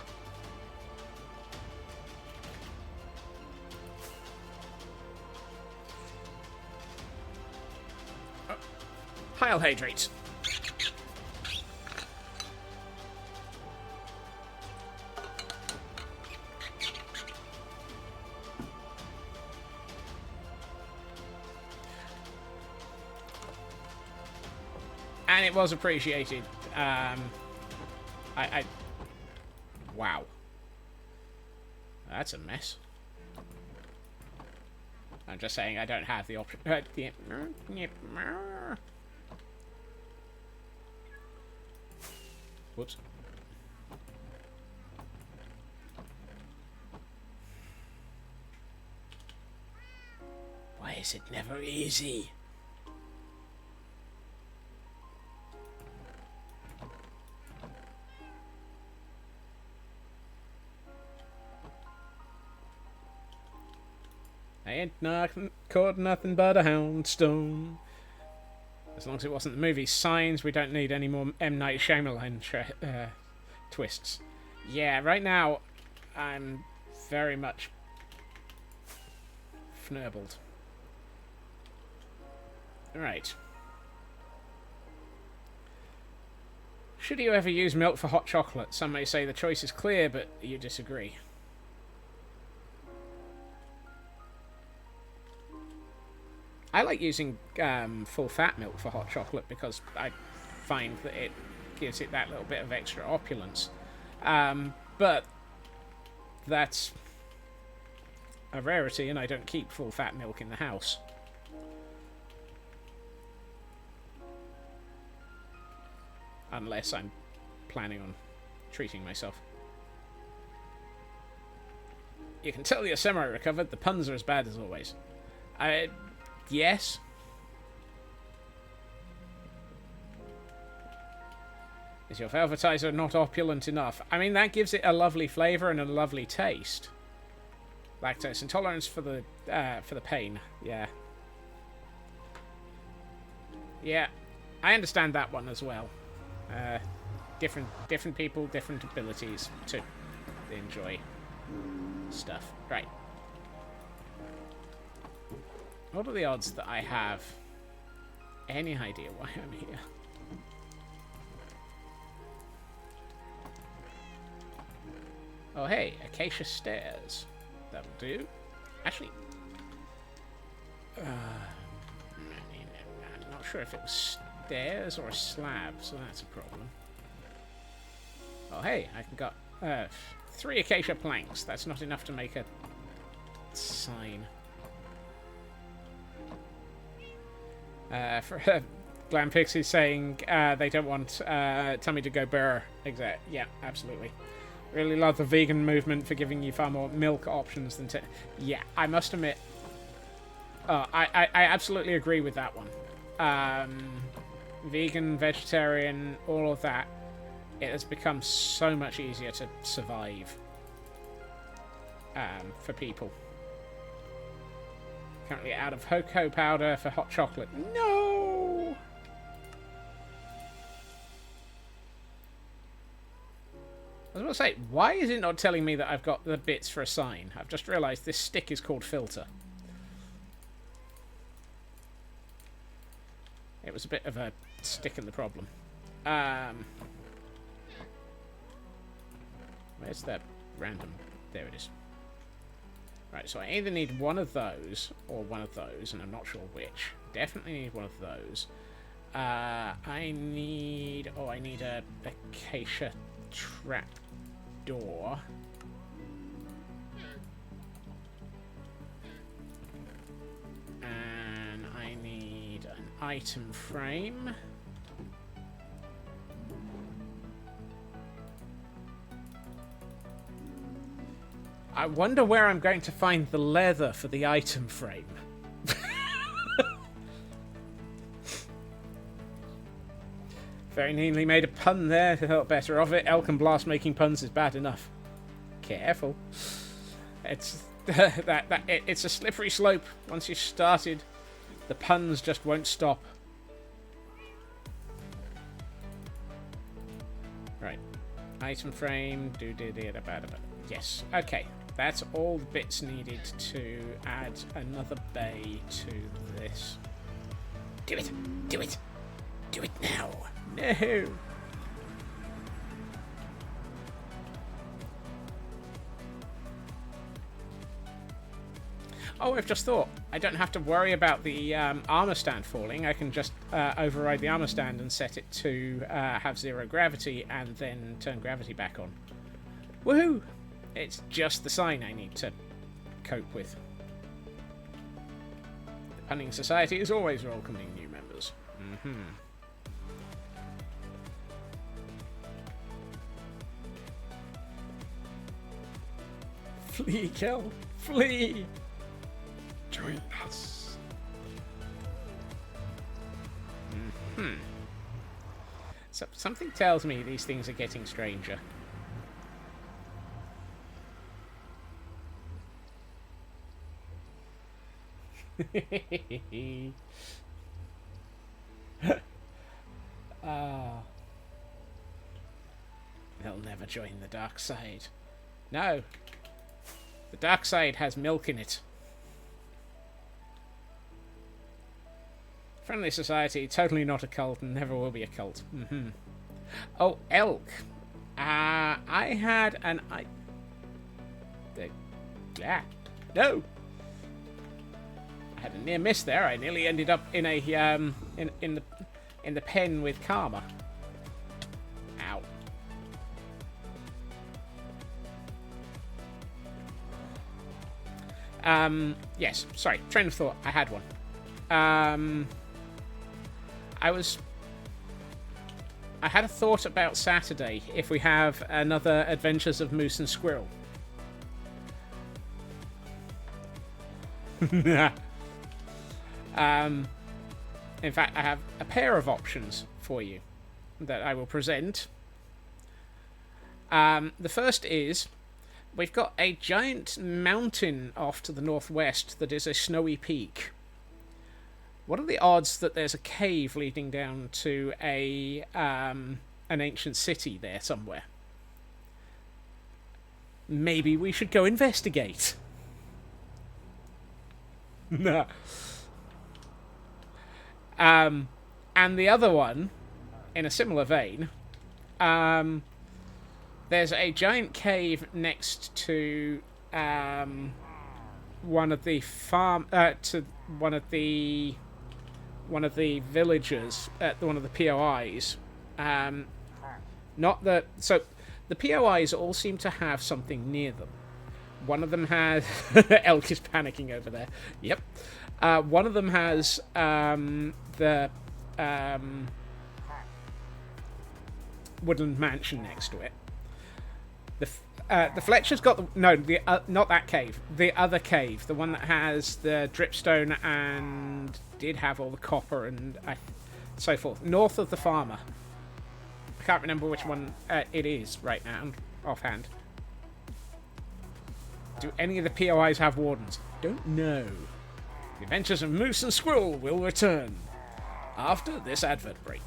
Pile hydrates. And it was appreciated. Wow. That's a mess. I'm just saying I don't have the option. Whoops. Why is it never easy? I ain't caught nothing but a houndstone. As long as it wasn't the movie Signs, we don't need any more M. Night Shyamalan twists. Yeah, right now, I'm very much fnurbled. Right. Should you ever use milk for hot chocolate? Some may say the choice is clear, but you disagree. I like using full-fat milk for hot chocolate because I find that it gives it that little bit of extra opulence. But that's a rarity, and I don't keep full-fat milk in the house. Unless I'm planning on treating myself. You can tell you're semi-recovered. The puns are as bad as always. Yes. Is your velvetizer not opulent enough? I mean, that gives it a lovely flavour and a lovely taste. Lactose intolerance for the pain. Yeah. Yeah, I understand that one as well. Different people, different abilities to enjoy stuff. Right. What are the odds that I have any idea why I'm here? Oh, hey, acacia stairs. That'll do. Actually, I'm not sure if it was stairs or a slab, so that's a problem. Oh, hey, I got 3 acacia planks. That's not enough to make a sign. For Glam Pixie saying they don't want Tummy to go burr. Exact. Yeah, absolutely. Really love the vegan movement for giving you far more milk options than... Yeah, I must admit... I absolutely agree with that one. Vegan, vegetarian, all of that. It has become so much easier to survive for people. Currently out of cocoa powder for hot chocolate. No! I was going to say, why is it not telling me that I've got the bits for a sign? I've just realised this stick is called filter. It was a bit of a stick in the problem. Where's that random? There it is. Right, so I either need one of those or one of those, and I'm not sure which. Definitely need one of those. I need... Oh, I need a acacia trap door. And I need an item frame. I wonder where I'm going to find the leather for the item frame. Very neatly made a pun there to help better of it. Elk and Blast making puns is bad enough. Careful. It's it's a slippery slope. Once you've started, the puns just won't stop. Right. Item frame. Yes. Okay. That's all the bits needed to add another bay to this. Do it! Do it! Do it now! No! Oh, I've just thought. I don't have to worry about the armor stand falling. I can just override the armor stand and set it to have 0 gravity and then turn gravity back on. Woohoo! It's just the sign I need to cope with. The Punning Society is always welcoming new members. Flee, Kel! Flee! Join us. So, something tells me these things are getting stranger. They'll never join the dark side. No. The dark side has milk in it. Friendly society, totally not a cult, and never will be a cult. Oh, elk. I had an... No! I had a near miss there. I nearly ended up in a in the pen with Karma. Ow. Yes. Sorry. Train of thought. I had one. I had a thought about Saturday if we have another Adventures of Moose and Squirrel. In fact, I have a pair of options for you that I will present. The first is, we've got a giant mountain off to the northwest that is a snowy peak. What are the odds that there's a cave leading down to an ancient city there somewhere? Maybe we should go investigate. No. And the other one, in a similar vein, there's a giant cave next to one of the one of the villagers at one of the POIs. So the POIs all seem to have something near them. One of them has... Elk is panicking over there. Yep. One of them has the woodland mansion next to it. The Fletcher's got not that cave. The other cave, the one that has the dripstone and did have all the copper and so forth. North of the farmer. I can't remember which one it is right now, offhand. Do any of the POIs have wardens? Don't know. The Adventures of Moose and Squirrel will return after this advert break.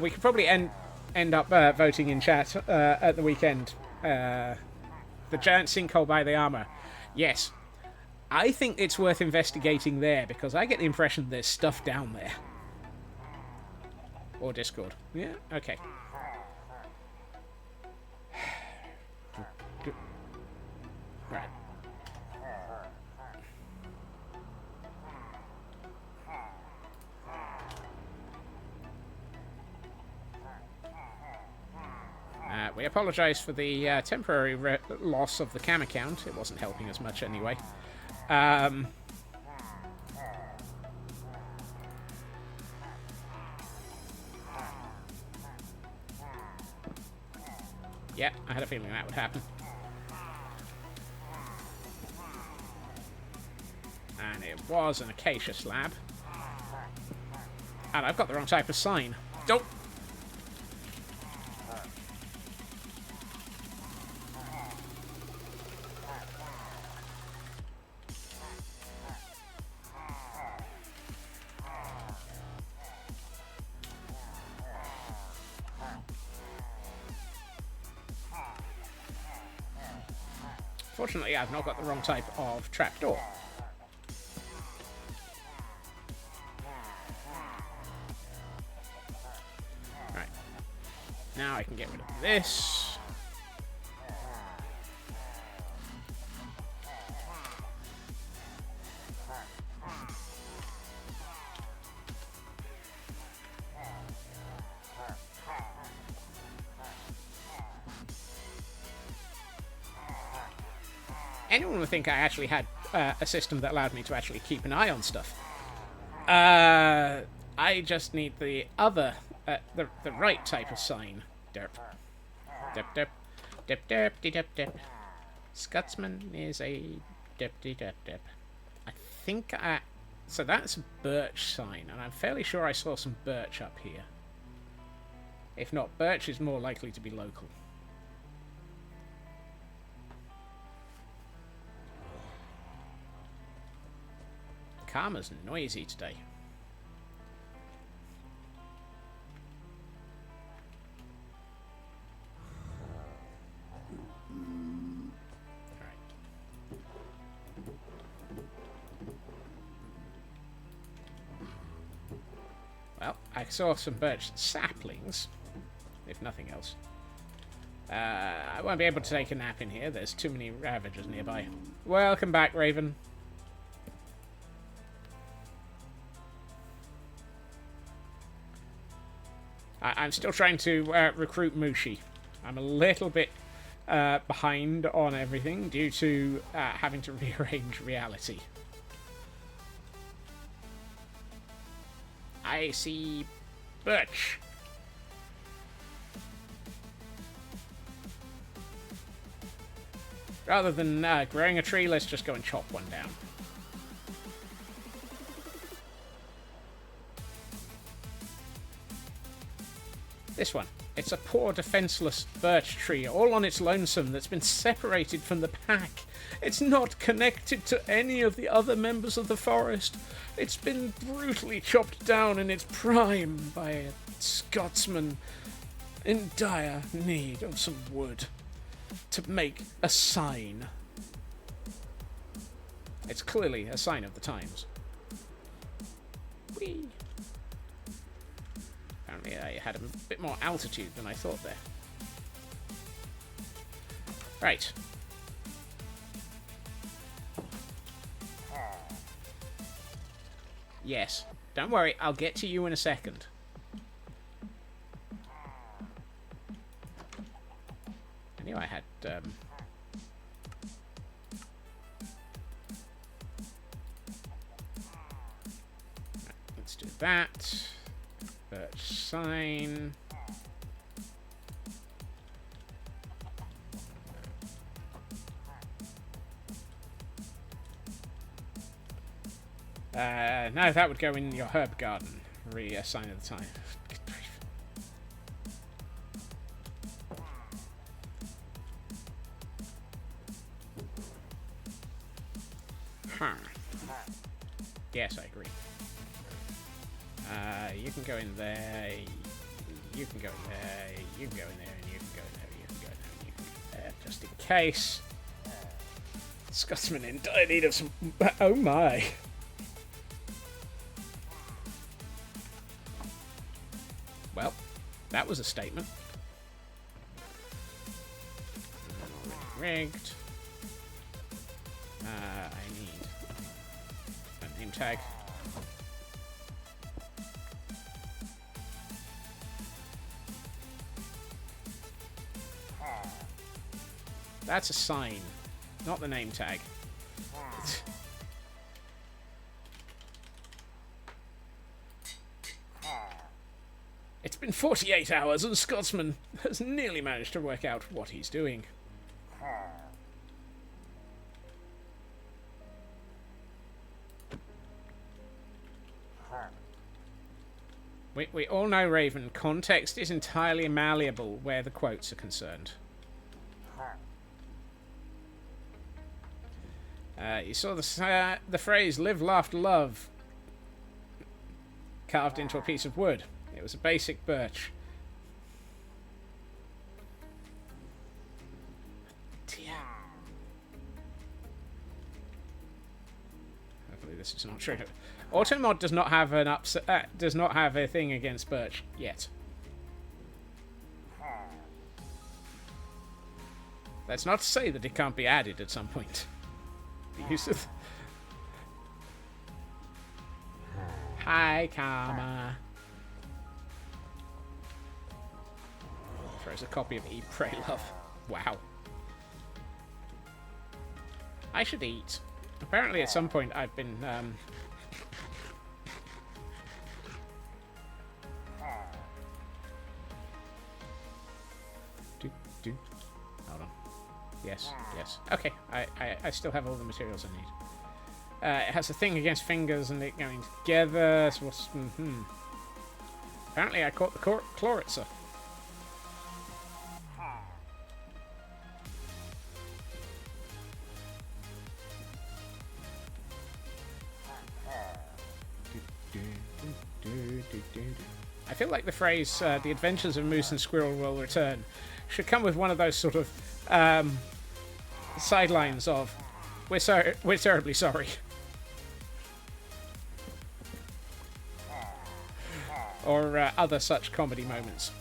We could probably end up voting in chat at the weekend. The giant sinkhole by the armor. Yes. I think it's worth investigating there because I get the impression there's stuff down there. Or Discord. Yeah, okay. Right. We apologise for the temporary loss of the cam account. It wasn't helping us much anyway. Yeah, I had a feeling that would happen. And it was an acacia slab. And I've got the wrong type of sign. Don't! Fortunately, I've not got the wrong type of trapdoor. Right. Now I can get rid of this. Anyone would think I actually had a system that allowed me to actually keep an eye on stuff. I just need the other, the right type of sign. Derp. Derp, derp. Derp, derp, de derp, derp. Scotsman is a derp, de derp, derp. I think so that's a birch sign, and I'm fairly sure I saw some birch up here. If not, birch is more likely to be local. Karma's noisy today. Well, I saw some birch saplings, if nothing else. I won't be able to take a nap in here. There's too many ravagers nearby. Welcome back, Raven. I'm still trying to recruit Mushi. I'm a little bit behind on everything due to having to rearrange reality. I see birch. Rather than growing a tree, let's just go and chop one down. This one. It's a poor, defenseless birch tree, all on its lonesome, that's been separated from the pack. It's not connected to any of the other members of the forest. It's been brutally chopped down in its prime by a Scotsman in dire need of some wood to make a sign. It's clearly a sign of the times. Whee! Apparently I had a bit more altitude than I thought there. Right. Yes. Don't worry, I'll get to you in a second. I knew I had... Let's do that. Birch sign. No, that would go in your herb garden. Sign of the time. Huh. Yes, I agree. You can go in there. You can go in there. You can go in there, and you can go in there. You can go in there, and you can go in there, just in case. Scotsman in dire need of some. Oh my! That was a statement. Rigged. I need a name tag. That's a sign, not the name tag. It's been 48 hours and Scotsman has nearly managed to work out what he's doing. We all know, Raven, context is entirely malleable where the quotes are concerned. You saw the phrase "live, laugh, love" carved into a piece of wood. It was a basic birch. Dear. Hopefully this is not true. Automod does not have an does not have a thing against birch yet. That's not to say that it can't be added at some point. The use of Hi, Karma. Throws a copy of Eat, Pray, Love. Wow. I should eat. Apparently at some point I've been Hold on. Yes. Okay, I still have all the materials I need. It has a thing against fingers and it going together. So what's... Apparently I caught the Chloritzer. I feel like the phrase, the adventures of Moose and Squirrel will return, should come with one of those sort of sidelines of, we're terribly sorry. Or other such comedy moments.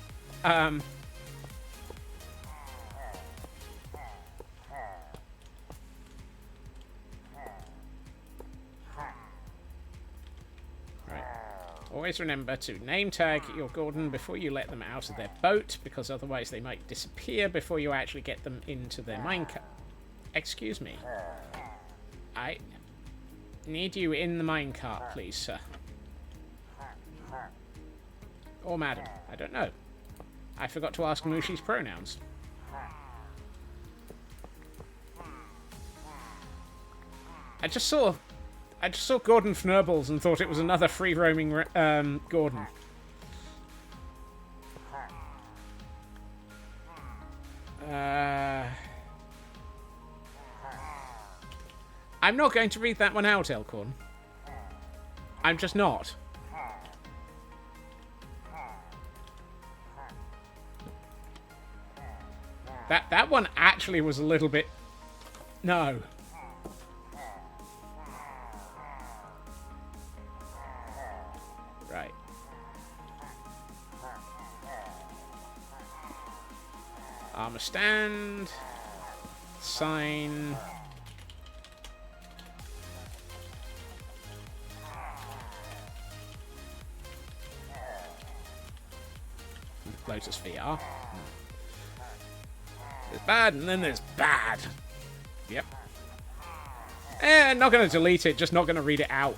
Always remember to name tag your Gordon before you let them out of their boat, because otherwise they might disappear before you actually get them into their minecart. Excuse me. I need you in the minecart, please, sir. Or madam. I don't know. I forgot to ask Mushi's pronouns. I just saw Gordon Fnurbles and thought it was another free-roaming Gordon. I'm not going to read that one out, Elkhorn. I'm just not. That one actually was a little bit... No. Right. Armor stand. Sign. Lotus VR. There's bad and then there's bad. Yep. Not going to delete it, just not going to read it out.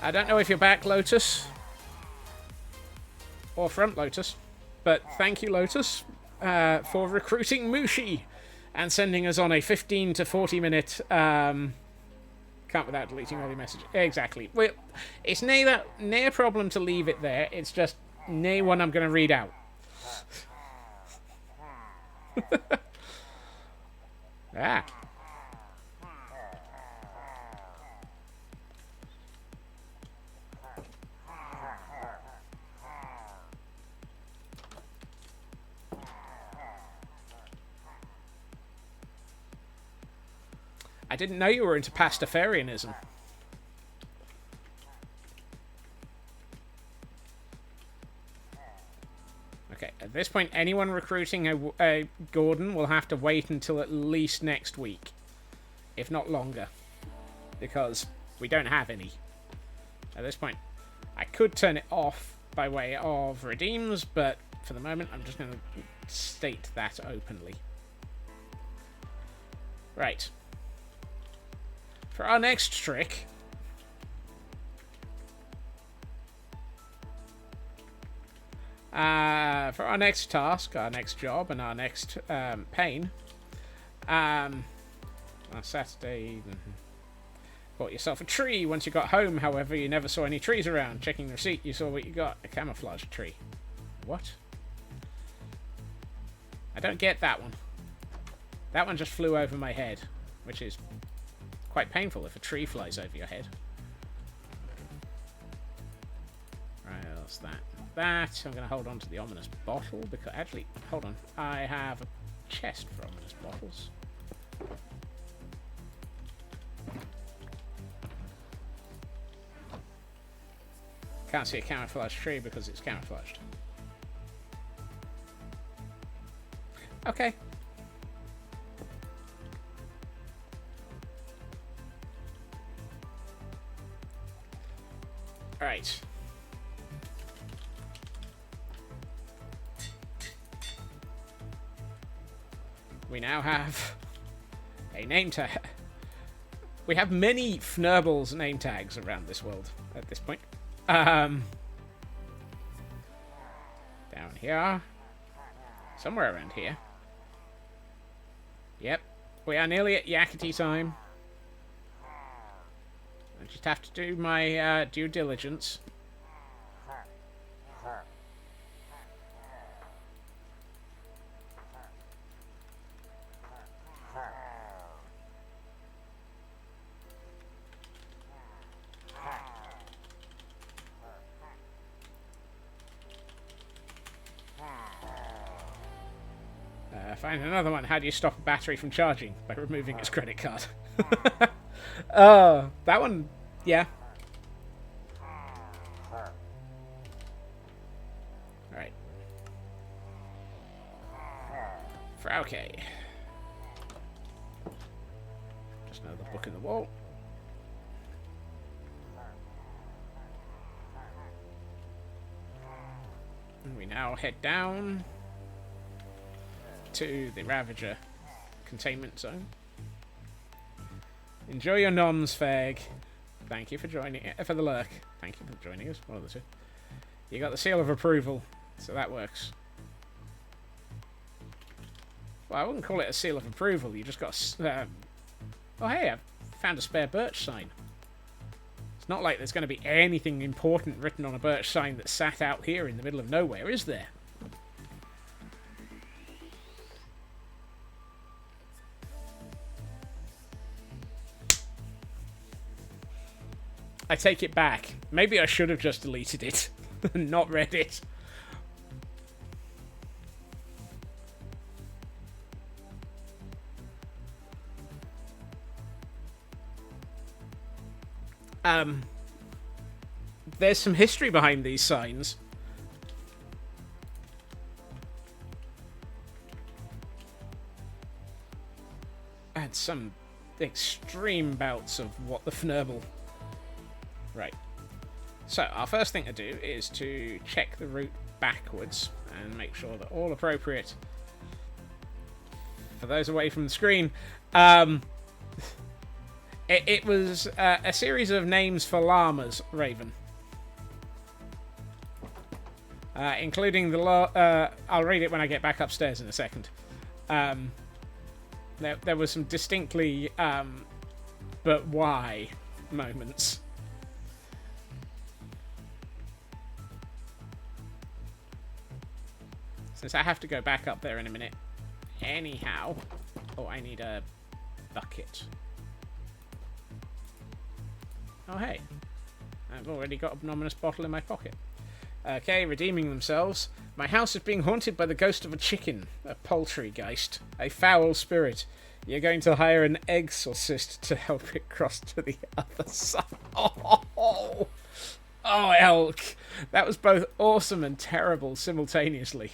I don't know if you're back, Lotus. Or front, Lotus. But thank you, Lotus, for recruiting Mushi and sending us on a 15 to 40 minute... can't without deleting all your messages. Exactly. Well, it's near a problem to leave it there. It's just near one I'm going to read out. Ah. I didn't know you were into pastafarianism. Okay, at this point, anyone recruiting a Gordon will have to wait until at least next week. If not longer. Because we don't have any. At this point, I could turn it off by way of redeems, but for the moment, I'm just going to state that openly. Right. For our next trick... for our next task, our next job, and our next pain, on Saturday, bought yourself a tree. Once you got home, however, you never saw any trees around. Checking the receipt, you saw what you got, a camouflage tree. What? I don't get that one. That one just flew over my head, which is quite painful if a tree flies over your head. Right, that's that. That, I'm going to hold on to the ominous bottle, because, actually, hold on, I have a chest for ominous bottles. Can't see a camouflage tree because it's camouflaged. Okay. Alright. We now have a name tag. We have many Fnurbles name tags around this world at this point. Down here. Somewhere around here. Yep. We are nearly at Yakety time. I just have to do my due diligence. Find another one. How do you stop a battery from charging? By removing its credit card. Oh, that one, yeah. Alright. Frauke. Just another book in the wall. And we now head down to the Ravager containment zone. Enjoy your noms, Fag. Thank you for joining for the lurk. Thank you for joining us. One of the two. You got the seal of approval, so that works. Well, I wouldn't call it a seal of approval. You just got. Oh, hey, I've found a spare birch sign. It's not like there's going to be anything important written on a birch sign that's sat out here in the middle of nowhere, is there? I take it back. Maybe I should have just deleted it and not read it. There's some history behind these signs. And some extreme bouts of what the Fnurble. Right. So, our first thing to do is to check the route backwards and make sure that all appropriate. For those away from the screen, it was a series of names for llamas, Raven. Including the... I'll read it when I get back upstairs in a second. There was some distinctly... but why moments. Since I have to go back up there in a minute. Anyhow. Oh, I need a bucket. Oh, hey. I've already got an ominous bottle in my pocket. Okay, redeeming themselves. My house is being haunted by the ghost of a chicken. A poultry geist. A foul spirit. You're going to hire an exorcist to help it cross to the other side. Oh, elk. That was both awesome and terrible simultaneously.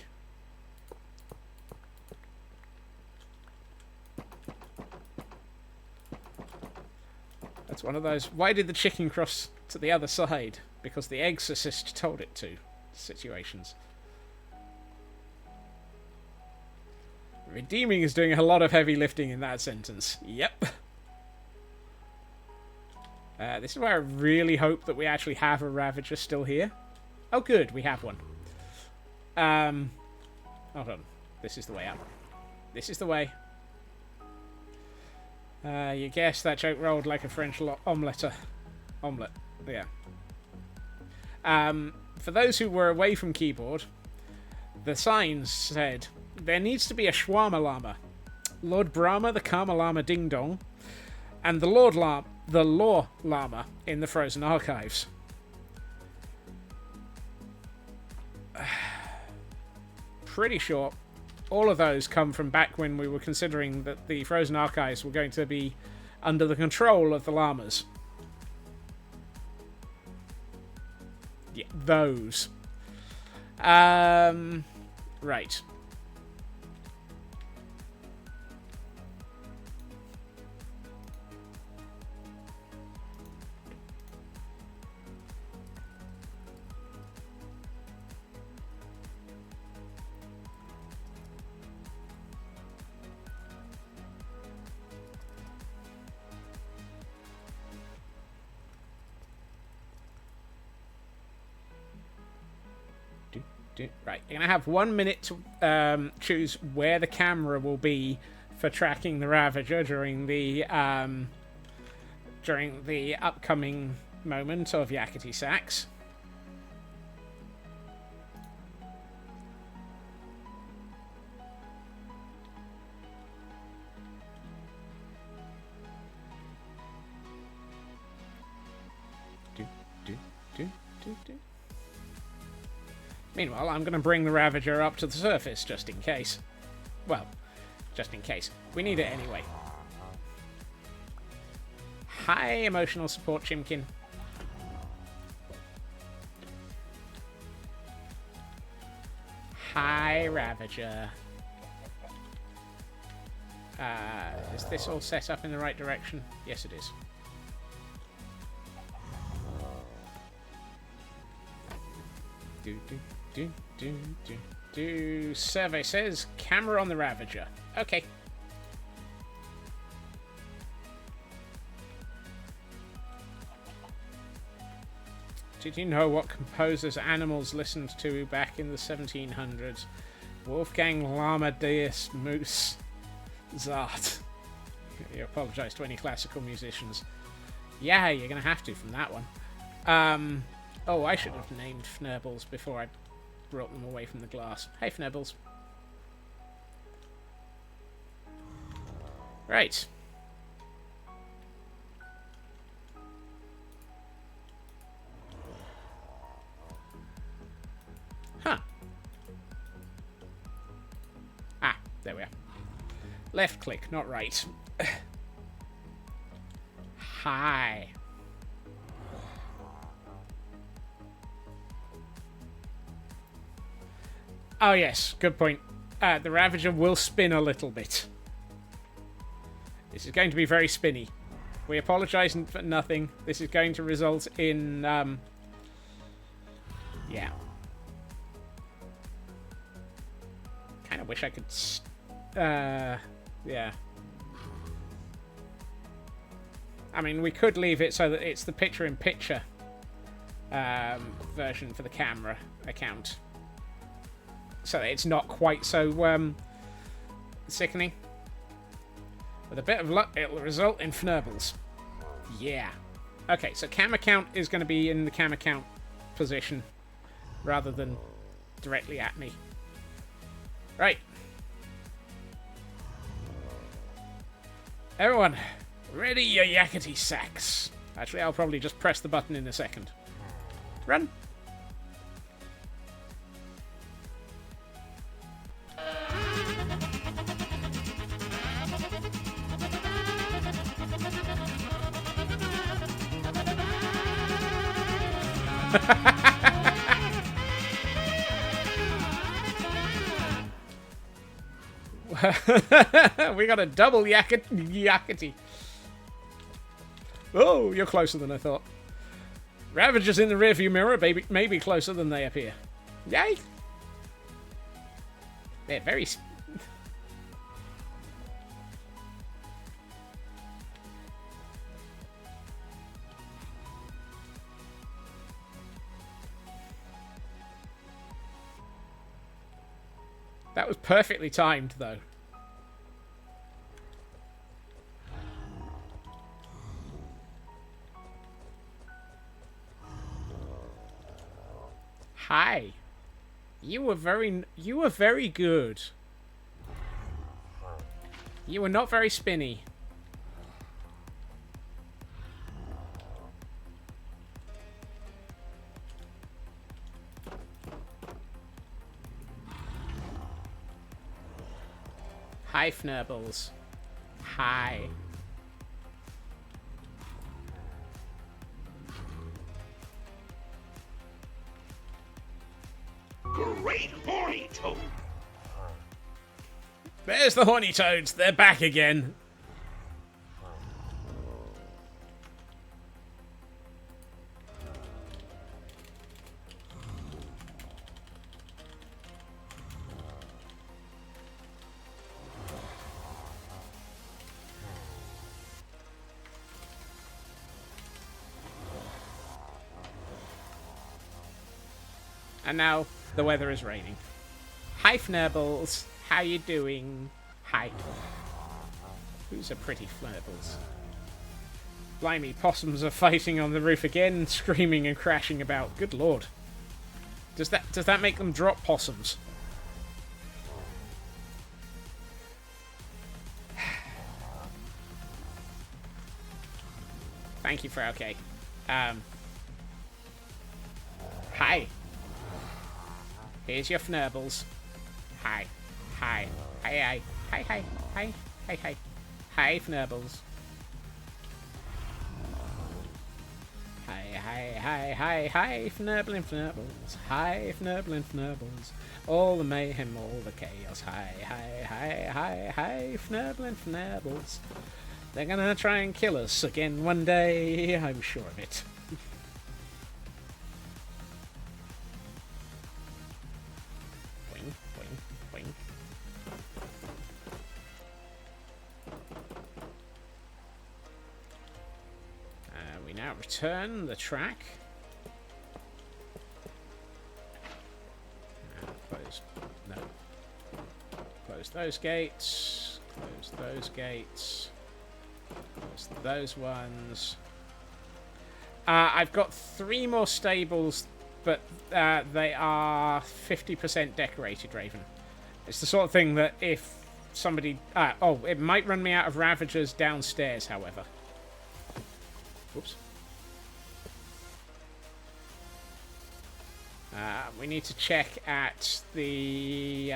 That's one of those, why did the chicken cross to the other side? Because the exorcist told it to situations. Redeeming is doing a lot of heavy lifting in that sentence. Yep. This is where I really hope that we actually have a Ravager still here. Oh, good, we have one. Hold on. This is the way up. This is the way. You guess that joke rolled like a French omelette. Omelette, yeah. For those who were away from keyboard, the signs said, there needs to be a Shawarma Llama, Lord Brahma, the Karma Llama Ding Dong, and the Law Llama in the Frozen Archives. Pretty sure all of those come from back when we were considering that the Frozen Archives were going to be under the control of the llamas. Yeah, those. Right. Right, you're going to have 1 minute to choose where the camera will be for tracking the Ravager during the upcoming moment of Yakety Sax. Meanwhile, I'm going to bring the Ravager up to the surface, just in case. Well, just in case. We need it anyway. Hi, emotional support, Chimkin. Hi, Ravager. Is this all set up in the right direction? Yes, it is. Survey says camera on the Ravager. Okay. Did you know what composers animals listened to back in the 1700s? Wolfgang Amadeus Mozart. You apologise to any classical musicians. Yeah, you're going to have to from that one. Oh, I should have named Fnurbles before I brought them away from the glass. Hey, Fnurbles. Right. Huh. Ah, there we are. Left click, not right. Hi. Oh yes, good point. The Ravager will spin a little bit. This is going to be very spinny. We apologise for nothing. This is going to result in, yeah. Kind of wish I could, yeah. I mean, we could leave it so that it's the picture-in-picture version for the camera account. So it's not quite so sickening. With a bit of luck, it'll result in Fnurbles. Yeah. Okay, so cam account is going to be in the cam account position rather than directly at me. Right. Everyone, ready your Yakety Sax. Actually, I'll probably just press the button in a second. Run. We got a double yakety. Oh, you're closer than I thought. Ravagers in the rearview mirror may be closer than they appear. Yay! They're very... That was perfectly timed, though. Hi. You were very good. You were not very spinny. Hi, Fnurbles. Hi. Great horny toad. There's the horny toads. They're back again. And now the weather is raining. Hi, Fnurbles. How you doing? Hi. Who's a pretty Fnurbles? Blimey, possums are fighting on the roof again, screaming and crashing about. Good lord. Does that make them drop possums? Thank you, Frau K. Hi. Here's your Fnurbles. Hi. Hi. Hi, hi. Hi, hi. Hi. Hi, hi. Hi, Fnurbles. Hi, hi, hi, hi, hi, Fnurblin' Fnurbles. Hi, Fnurblin' Fnurbles. All the mayhem, all the chaos. Hi, hi, hi, hi, hi, Fnurblin' Fnurbles. They're gonna try and kill us again one day. I'm sure of it. Now return the track. Close. No. Close those gates. Close those gates. Close those ones. I've got 3 more stables, but they are 50% decorated, Raven. It's the sort of thing that if somebody... oh, it might run me out of Ravagers downstairs, however. Whoops. We need to check at the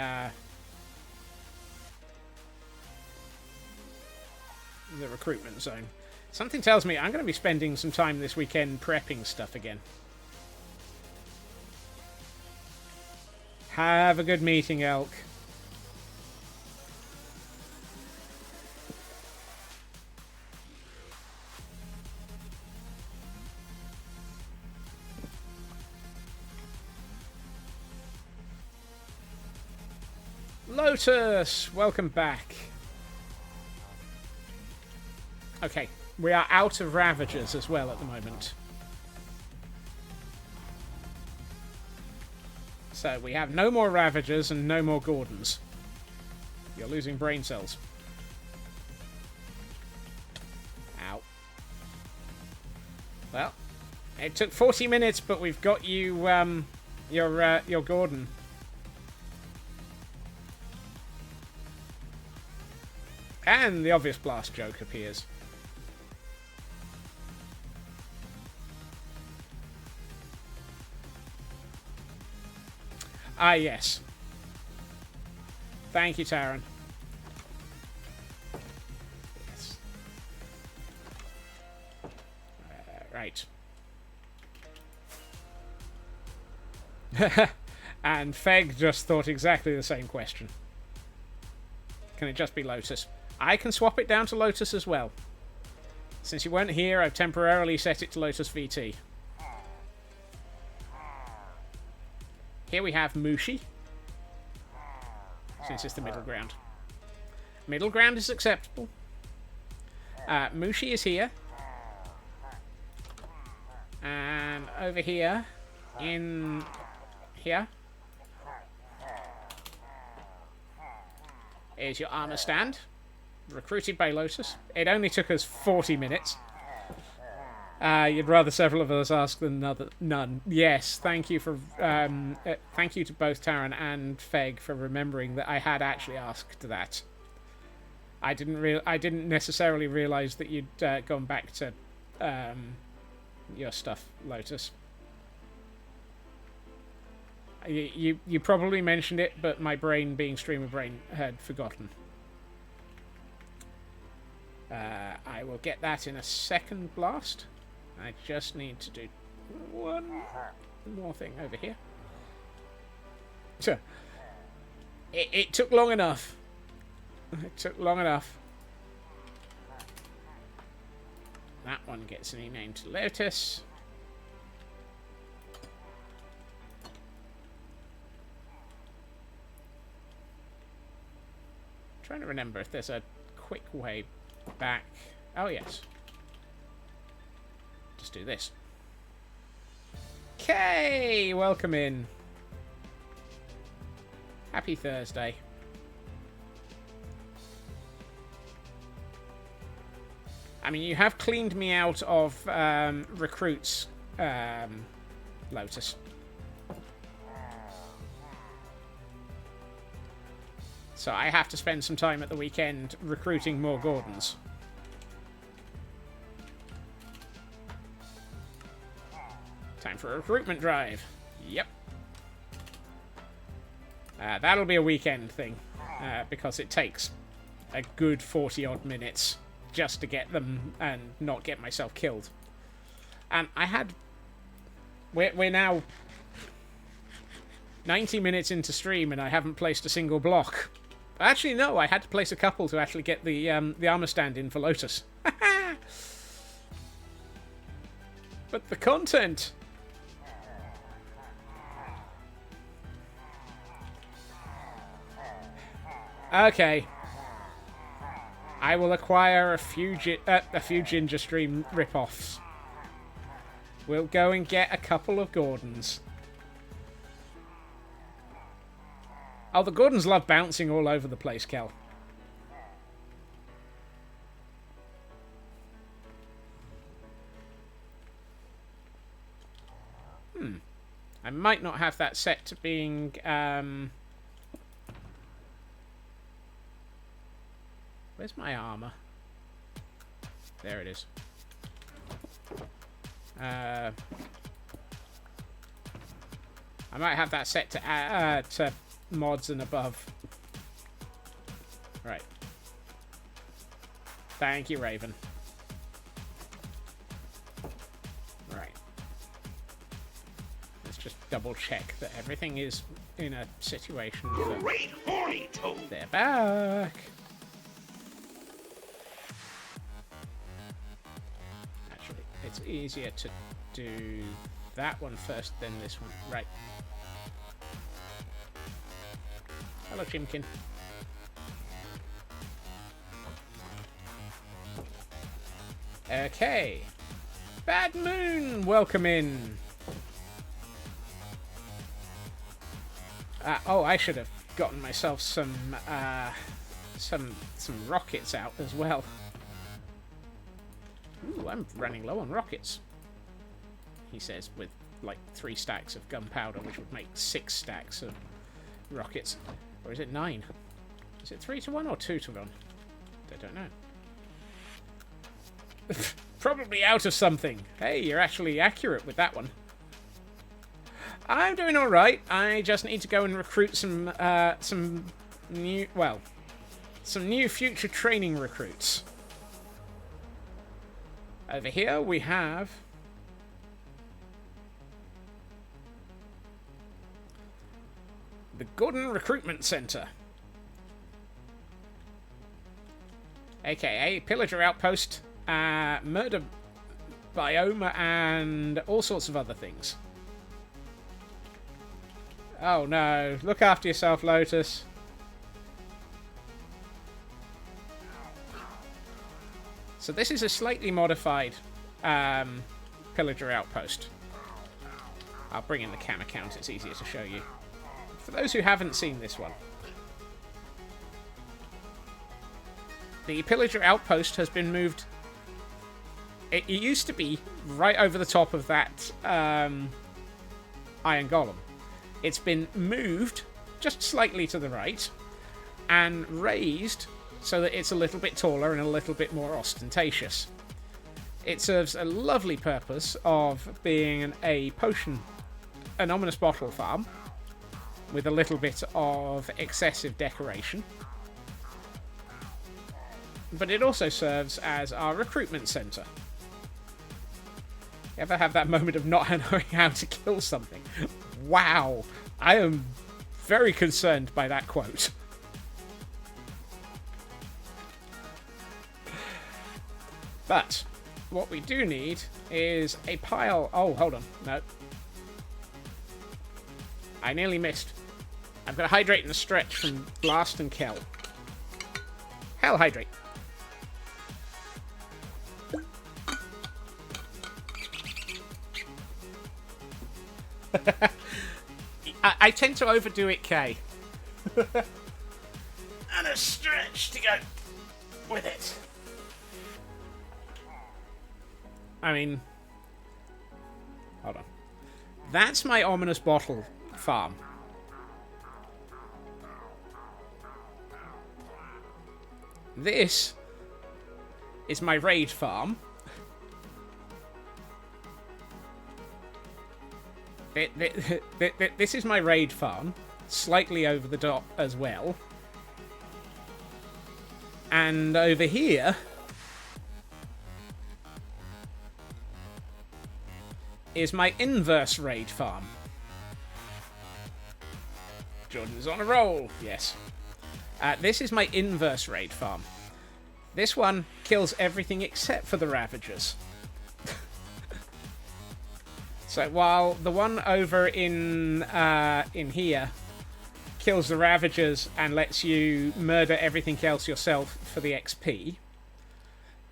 recruitment zone. Something tells me I'm going to be spending some time this weekend prepping stuff again. Have a good meeting, Elk. Lotus, welcome back. Okay, we are out of Ravagers as well at the moment. So we have no more Ravagers and no more Gordons. You're losing brain cells. Ow. Well, it took 40 minutes, but we've got you, your Gordon. And the obvious blast joke appears. Ah, yes. Thank you, Taran. Yes. Right. And Feg just thought exactly the same question. Can it just be Lotus? I can swap it down to Lotus as well. Since you weren't here, I've temporarily set it to Lotus VT. Here we have Mushi. Since it's the middle ground. Middle ground is acceptable. Mushi is here. And over here, in here, is your armor stand. Recruited by Lotus. It only took us 40 minutes. You'd rather several of us ask than none. Yes, thank you for thank you to both Taran and Feg for remembering that I had actually asked that. I didn't necessarily realize that you'd gone back to your stuff, Lotus. You probably mentioned it, but my brain, being streamer brain, had forgotten. I will get that in a second blast. I just need to do one more thing over here. It took long enough. It took long enough. That one gets renamed to Lotus. Trying to remember if there's a quick way back. Oh, yes. Just do this. Okay, welcome in. Happy Thursday. I mean, you have cleaned me out of recruits, Lotus. So I have to spend some time at the weekend recruiting more Gordons. Time for a recruitment drive. Yep. That'll be a weekend thing, because it takes a good 40-odd minutes just to get them and not get myself killed. And I had... We're now 90 minutes into stream and I haven't placed a single block. Actually, no, I had to place a couple to actually get the armor stand in for Lotus. But the content... Okay. I will acquire a few Ginger Stream rip-offs. We'll go and get a couple of Gordons. Oh, the Gordons love bouncing all over the place, Kel. I might not have that set to being... Where's my armor? There it is. I might have that set to mods and above. Right. Thank you, Raven. Right. Let's just double check that everything is in a situation. Great horny toad. They're back. It's easier to do that one first than this one. Right. Hello, Chimkin. Okay. Bad Moon, welcome in. Oh, I should have gotten myself some rockets out as well. Ooh, I'm running low on rockets, he says, with like 3 stacks of gunpowder, which would make 6 stacks of rockets. Or is it 9? Is it 3 to 1 or 2 to 1? I don't know. Probably out of something. Hey, you're actually accurate with that one. I'm doing alright. I just need to go and recruit some new future training recruits. Over here we have The Gordon Recruitment Center. AKA Pillager Outpost, Murder Biome, and all sorts of other things. Oh no. Look after yourself, Lotus. So this is a slightly modified Pillager Outpost. I'll bring in the cam account, it's easier to show you. For those who haven't seen this one, the Pillager Outpost has been moved. It used to be right over the top of that Iron Golem. It's been moved just slightly to the right and raised so that it's a little bit taller and a little bit more ostentatious. It serves a lovely purpose of being an ominous bottle farm with a little bit of excessive decoration. But it also serves as our recruitment center. You ever have that moment of not knowing how to kill something? Wow, I am very concerned by that quote. But what we do need is a pile... Oh, hold on. No. I nearly missed. I'm going to hydrate and stretch from Blast and Kel. Hell, hydrate. I tend to overdo it, Kay. And a stretch to go with it. I mean... Hold on. That's my ominous bottle farm. This is my raid farm. This is my raid farm, slightly over the top as well. And over here is my inverse raid farm. Jordan's on a roll, yes. This is my inverse raid farm. This one kills everything except for the Ravagers. So while the one over in here kills the Ravagers and lets you murder everything else yourself for the XP,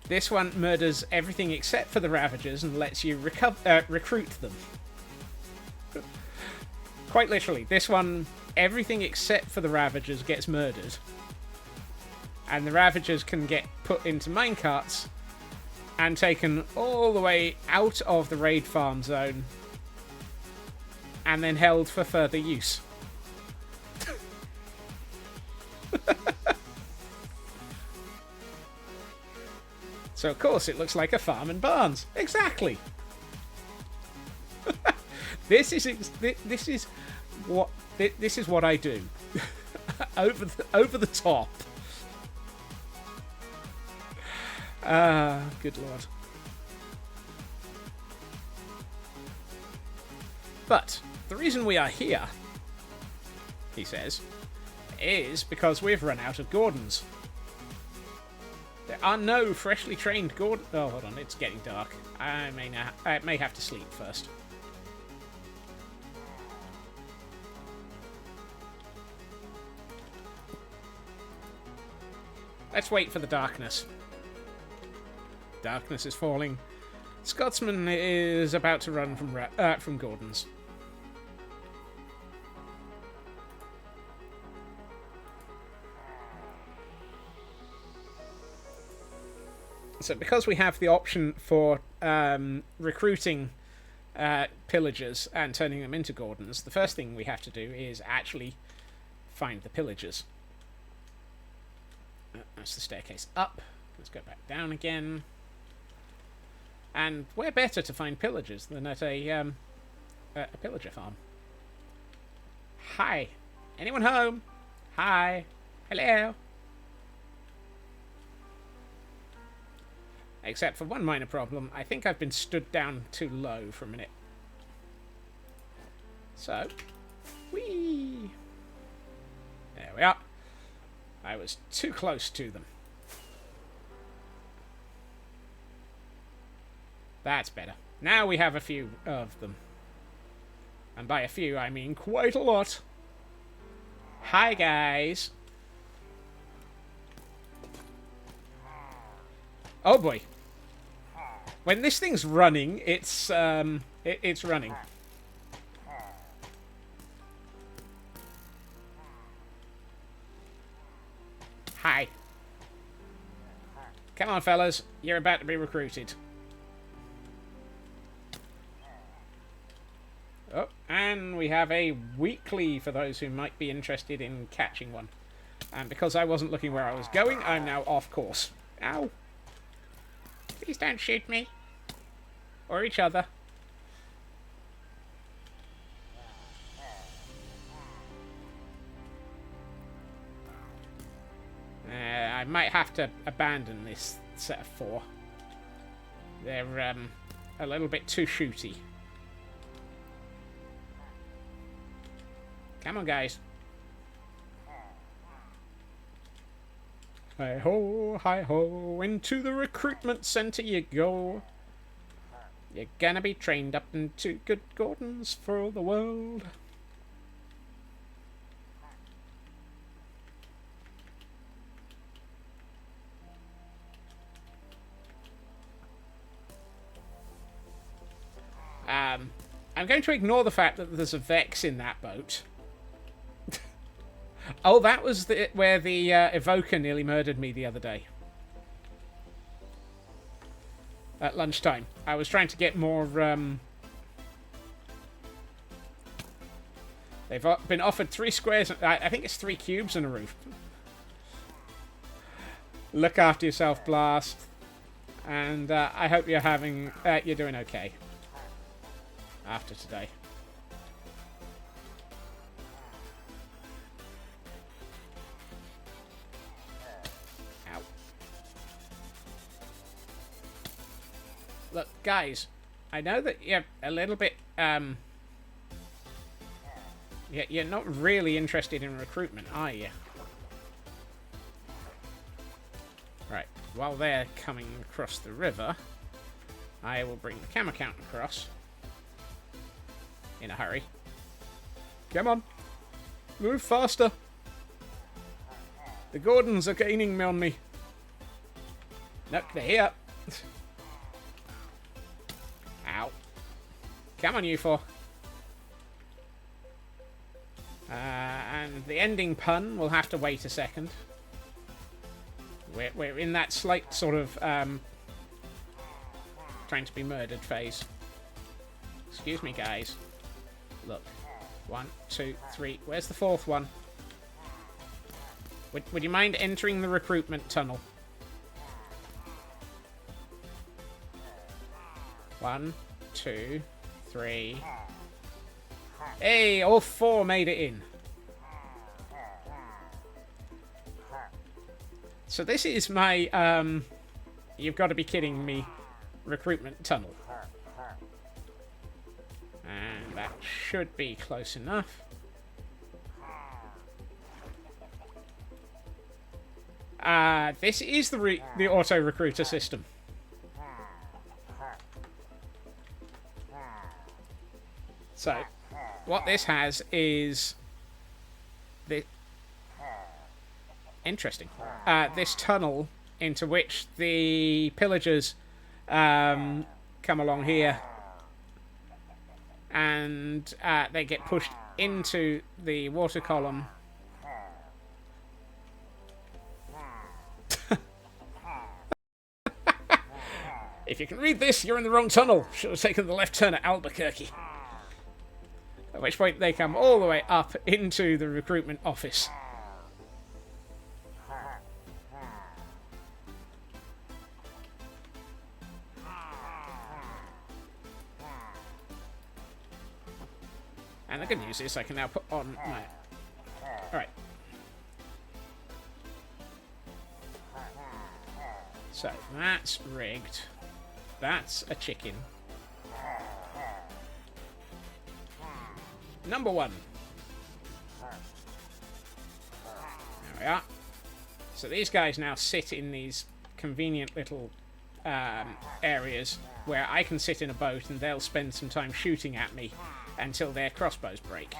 this one murders everything except for the Ravagers and lets you recruit them. Quite literally, this one, everything except for the Ravagers gets murdered. And the Ravagers can get put into minecarts and taken all the way out of the raid farm zone and then held for further use. So of course it looks like a farm and barns. Exactly. This is what I do. over the top. Good lord. But the reason we are here, he says, is because we've run out of Gordons. There are no freshly trained Gordon... Oh, hold on, it's getting dark. I may have to sleep first. Let's wait for the darkness. Darkness is falling. Scotsman is about to run from Gordon's. So because we have the option for recruiting pillagers and turning them into Gordons, the first thing we have to do is actually find the pillagers. That's the staircase up. Let's go back down again. And where better to find pillagers than at a pillager farm? Hi. Anyone home? Hi. Hello. Except for one minor problem. I think I've been stood down too low for a minute. So, whee! we are. I was too close to them. That's better. Now we have a few of them. And by a few, I mean quite a lot. Hi, guys. Oh, boy. When this thing's running, it's running. Hi. Come on, fellas. You're about to be recruited. Oh, and we have a weekly for those who might be interested in catching one. And because I wasn't looking where I was going, I'm now off course. Ow. Please don't shoot me. Or each other. I might have to abandon this set of 4. They're a little bit too shooty. Come on, guys. Hi-ho, into the recruitment center you go. You're gonna be trained up into good Gordons for all the world. I'm going to ignore the fact that there's a Vex in that boat. Oh, that was where the Evoker nearly murdered me the other day. At lunchtime. I was trying to get more... They've been offered 3 squares... I think it's 3 cubes and a roof. Look after yourself, Blast. And I hope you're having... you're doing okay. After today. Ow. Look, guys, I know that you're a little bit, you're not really interested in recruitment, are you? Right, while they're coming across the river, I will bring the camera count across. In a hurry. Come on. Move faster. The Gordons are gaining on me. Nope, they're here. Ow. Come on, you 4. And the ending pun will have to wait a second. We're in that slight sort of trying to be murdered phase. Excuse me, guys. Look. 1, 2, 3. Where's the 4th one? Would you mind entering the recruitment tunnel? 1, 2, 3. Hey, all 4 made it in. So this is my, you've got to be kidding me, recruitment tunnel. And that should be close enough. This is the auto-recruiter system. So, what this has is... Interesting. This tunnel into which the pillagers come along here. And they get pushed into the water column. If you can read this, you're in the wrong tunnel. Should have taken the left turn at Albuquerque. At which point they come all the way up into the recruitment office. And the good news is I can now put on my... Alright. So, that's rigged. That's a chicken. Number 1. we are. So these guys now sit in these convenient little areas where I can sit in a boat and they'll spend some time shooting at me until their crossbows break.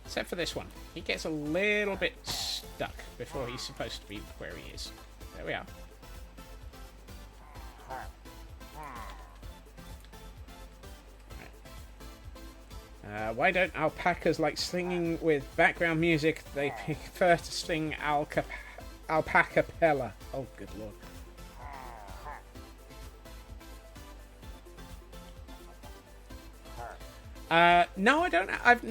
Except for this one. He gets a little bit stuck before he's supposed to be where he is. There we are. Why don't alpacas like singing with background music? They prefer to sing alpacapella. Oh, good lord. No, I don't. I've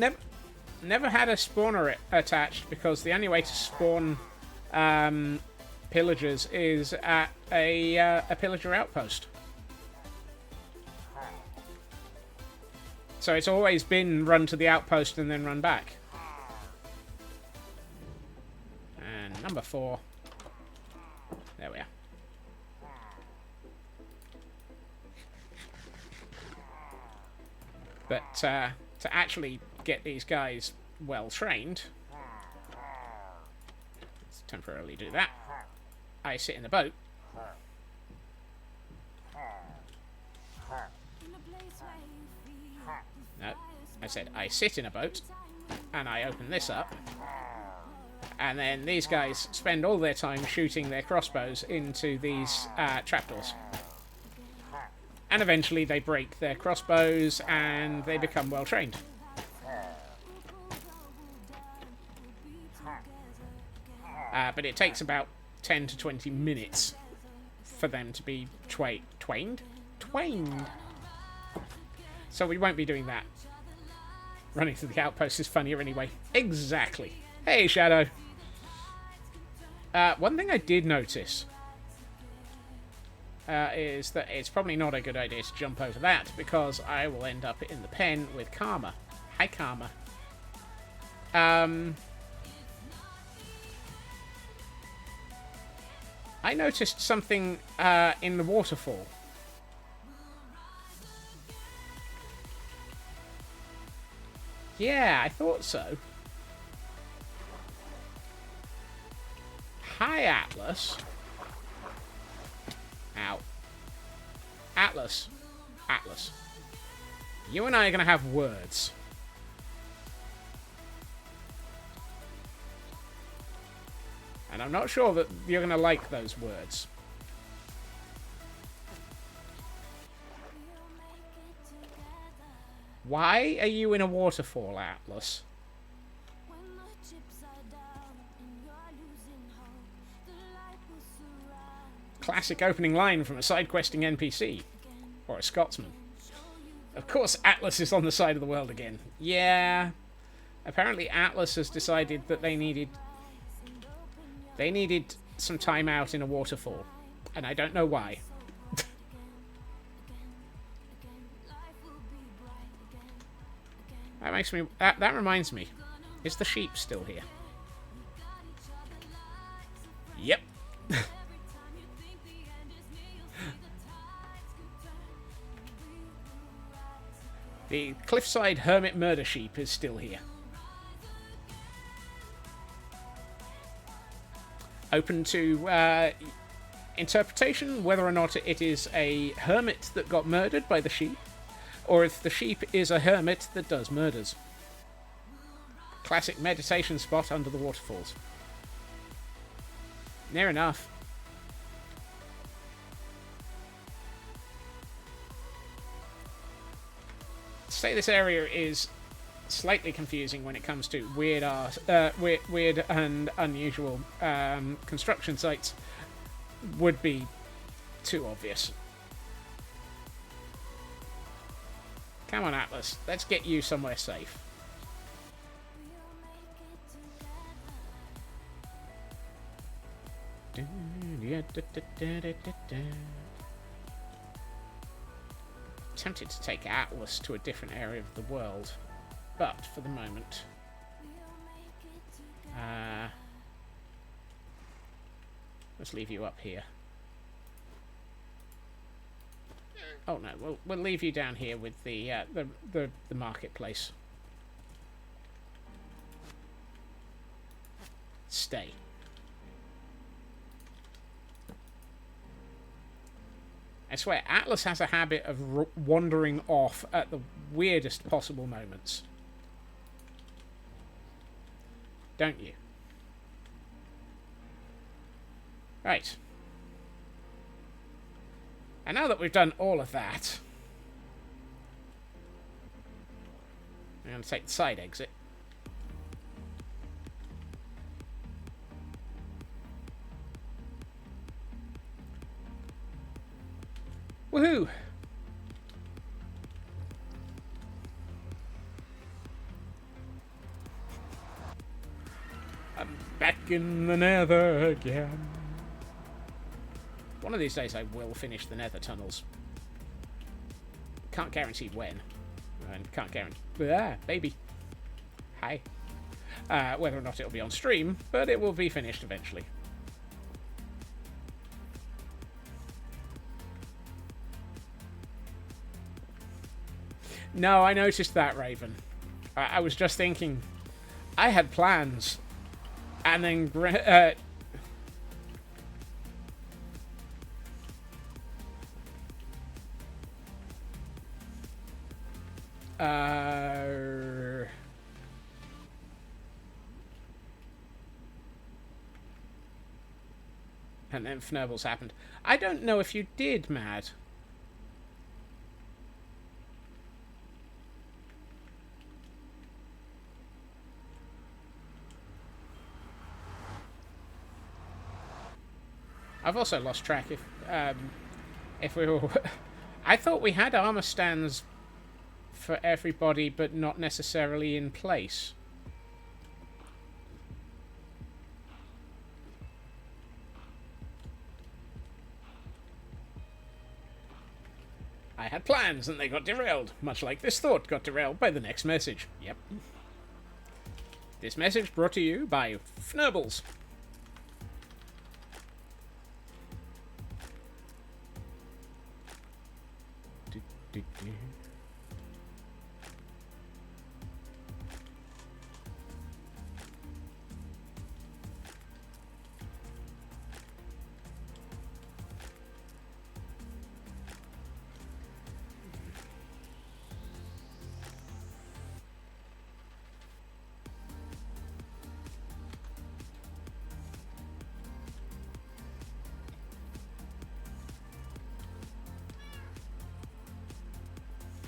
never had a spawner attached because the only way to spawn pillagers is at a pillager outpost. So it's always been run to the outpost and then run back. And number 4. There we are. But to actually get these guys well trained, let's temporarily do that. I sit in the boat. No, I said I sit in a boat, and I open this up, and then these guys spend all their time shooting their crossbows into these trapdoors. And eventually they break their crossbows, and they become well trained. But it takes about 10 to 20 minutes for them to be twained? Twained! So we won't be doing that. Running to the outpost is funnier anyway. Exactly. Hey, Shadow. One thing I did notice is that it's probably not a good idea to jump over that because I will end up in the pen with Karma. Hi, Karma. I noticed something in the waterfall. Yeah, I thought so. Hi, Atlas. Ow. Atlas. Atlas. You and I are going to have words. And I'm not sure that you're going to like those words. Why are you in a waterfall, Atlas? Classic opening line from a side-questing NPC. Or a Scotsman. Of course Atlas is on the side of the world again. Yeah. Apparently Atlas has decided that they needed some time out in a waterfall. And I don't know why. That makes me... That reminds me. Is the sheep still here? Yep. The cliffside hermit murder sheep is still here. Open to interpretation whether or not it is a hermit that got murdered by the sheep, or if the sheep is a hermit that does murders. Classic meditation spot under the waterfalls. Near enough. Say this area is slightly confusing when it comes to weird and unusual construction sites would be too obvious. Come on, Atlas. Let's get you somewhere safe. Tempted to take Atlas to a different area of the world, but for the moment, let's leave you up here. Oh no, we'll leave you down here with the marketplace. Stay. I swear, Atlas has a habit of wandering off at the weirdest possible moments. Don't you? Right. And now that we've done all of that, I'm going to take the side exit. Woohoo! I'm back in the nether again. One of these days I will finish the nether tunnels. Can't guarantee when. And can't guarantee... Ah, baby. Hi. Whether or not it'll be on stream, but it will be finished eventually. No, I noticed that, Raven. I was just thinking, I had plans, and then and then Fnurbles happened. I don't know if you did, Mad. I've also lost track if we were... I thought we had armor stands for everybody, but not necessarily in place. I had plans and they got derailed, much like this thought got derailed by the next message. Yep. This message brought to you by Fnurbles.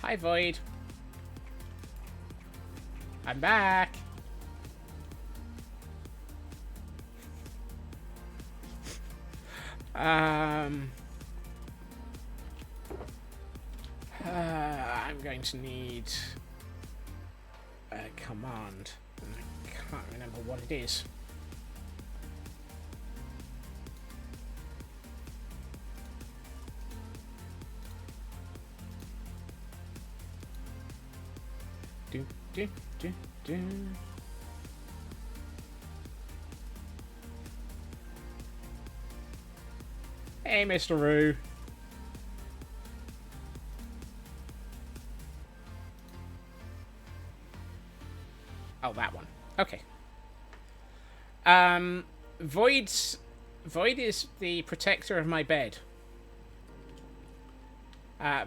Hi, Void. I'm back. I'm going to need a command. I can't remember what it is. Hey, Mr. Roo. Oh, that one. Okay. Void is the protector of my bed.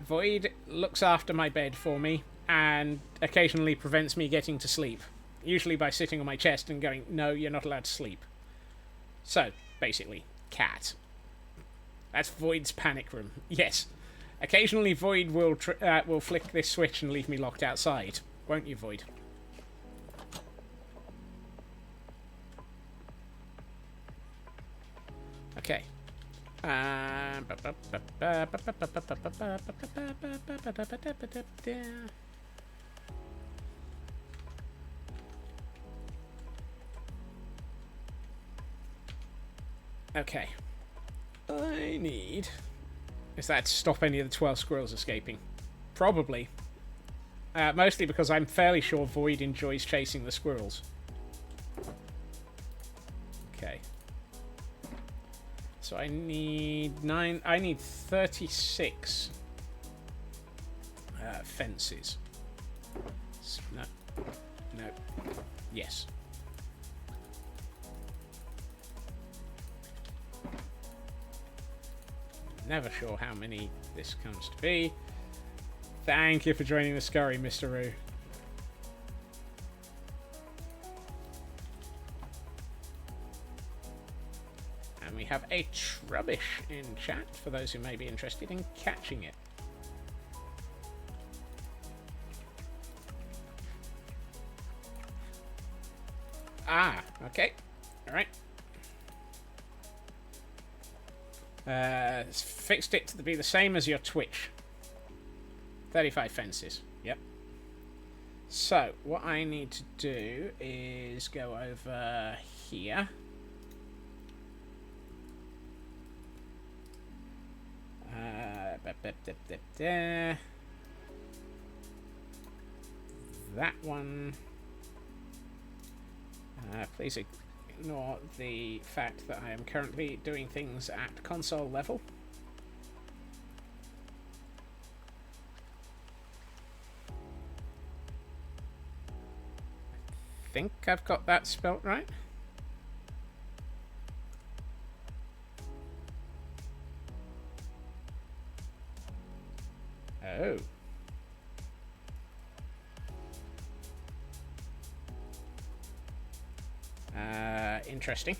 Void looks after my bed for me and occasionally prevents me getting to sleep. Usually by sitting on my chest and going, no, you're not allowed to sleep. So, basically, cat. That's Void's panic room. Yes. Occasionally Void will flick this switch and leave me locked outside. Won't you, Void? Okay. Okay. I need... Is that to stop any of the 12 squirrels escaping? Probably. Mostly because I'm fairly sure Void enjoys chasing the squirrels. Okay. So I need 9... I need 36 fences. No. No. Yes. Never sure how many this comes to be. Thank you for joining the scurry, Mr. Roo. And we have a Trubbish in chat for those who may be interested in catching it. Ah, okay. Alright. Fixed it to be the same as your Twitch. 35 fences. Yep. So, what I need to do is go over here. That one. Please ignore the fact that I am currently doing things at console level. I think I've got that spelt right. Oh. Interesting.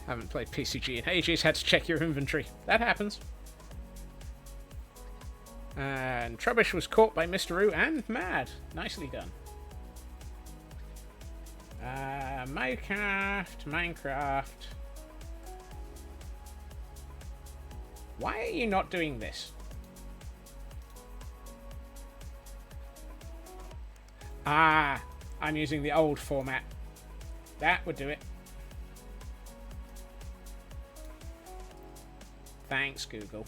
Haven't played PCG in ages, had to check your inventory. That happens. And Trubbish was caught by Mr. Roo and Mad. Nicely done. Minecraft. Why are you not doing this? Ah, I'm using the old format. That would do it. Thanks, Google.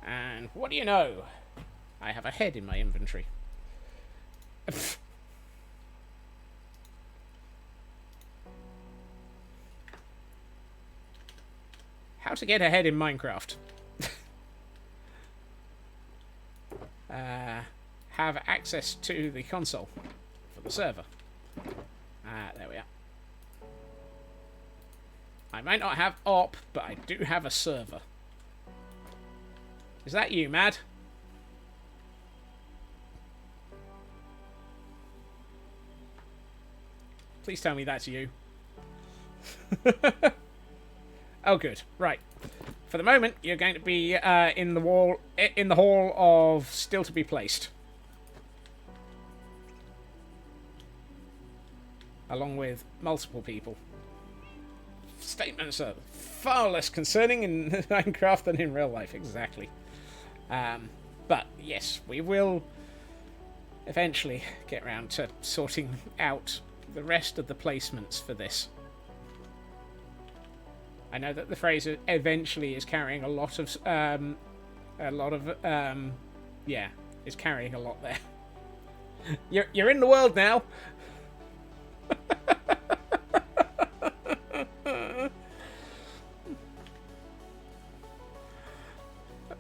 And what do you know? I have a head in my inventory. How to get ahead in Minecraft? Have access to the console for the server. There we are. I might not have op, but I do have a server. Is that you, Mad? Please tell me that's you. Oh, good. Right. For the moment, you're going to be in the hall of still to be placed, along with multiple people. Statements are far less concerning in Minecraft than in real life. Exactly. But yes, we will eventually get around to sorting out the rest of the placements for this. I know that the phrase "eventually" is carrying a lot of, yeah, is carrying a lot there. You're in the world now.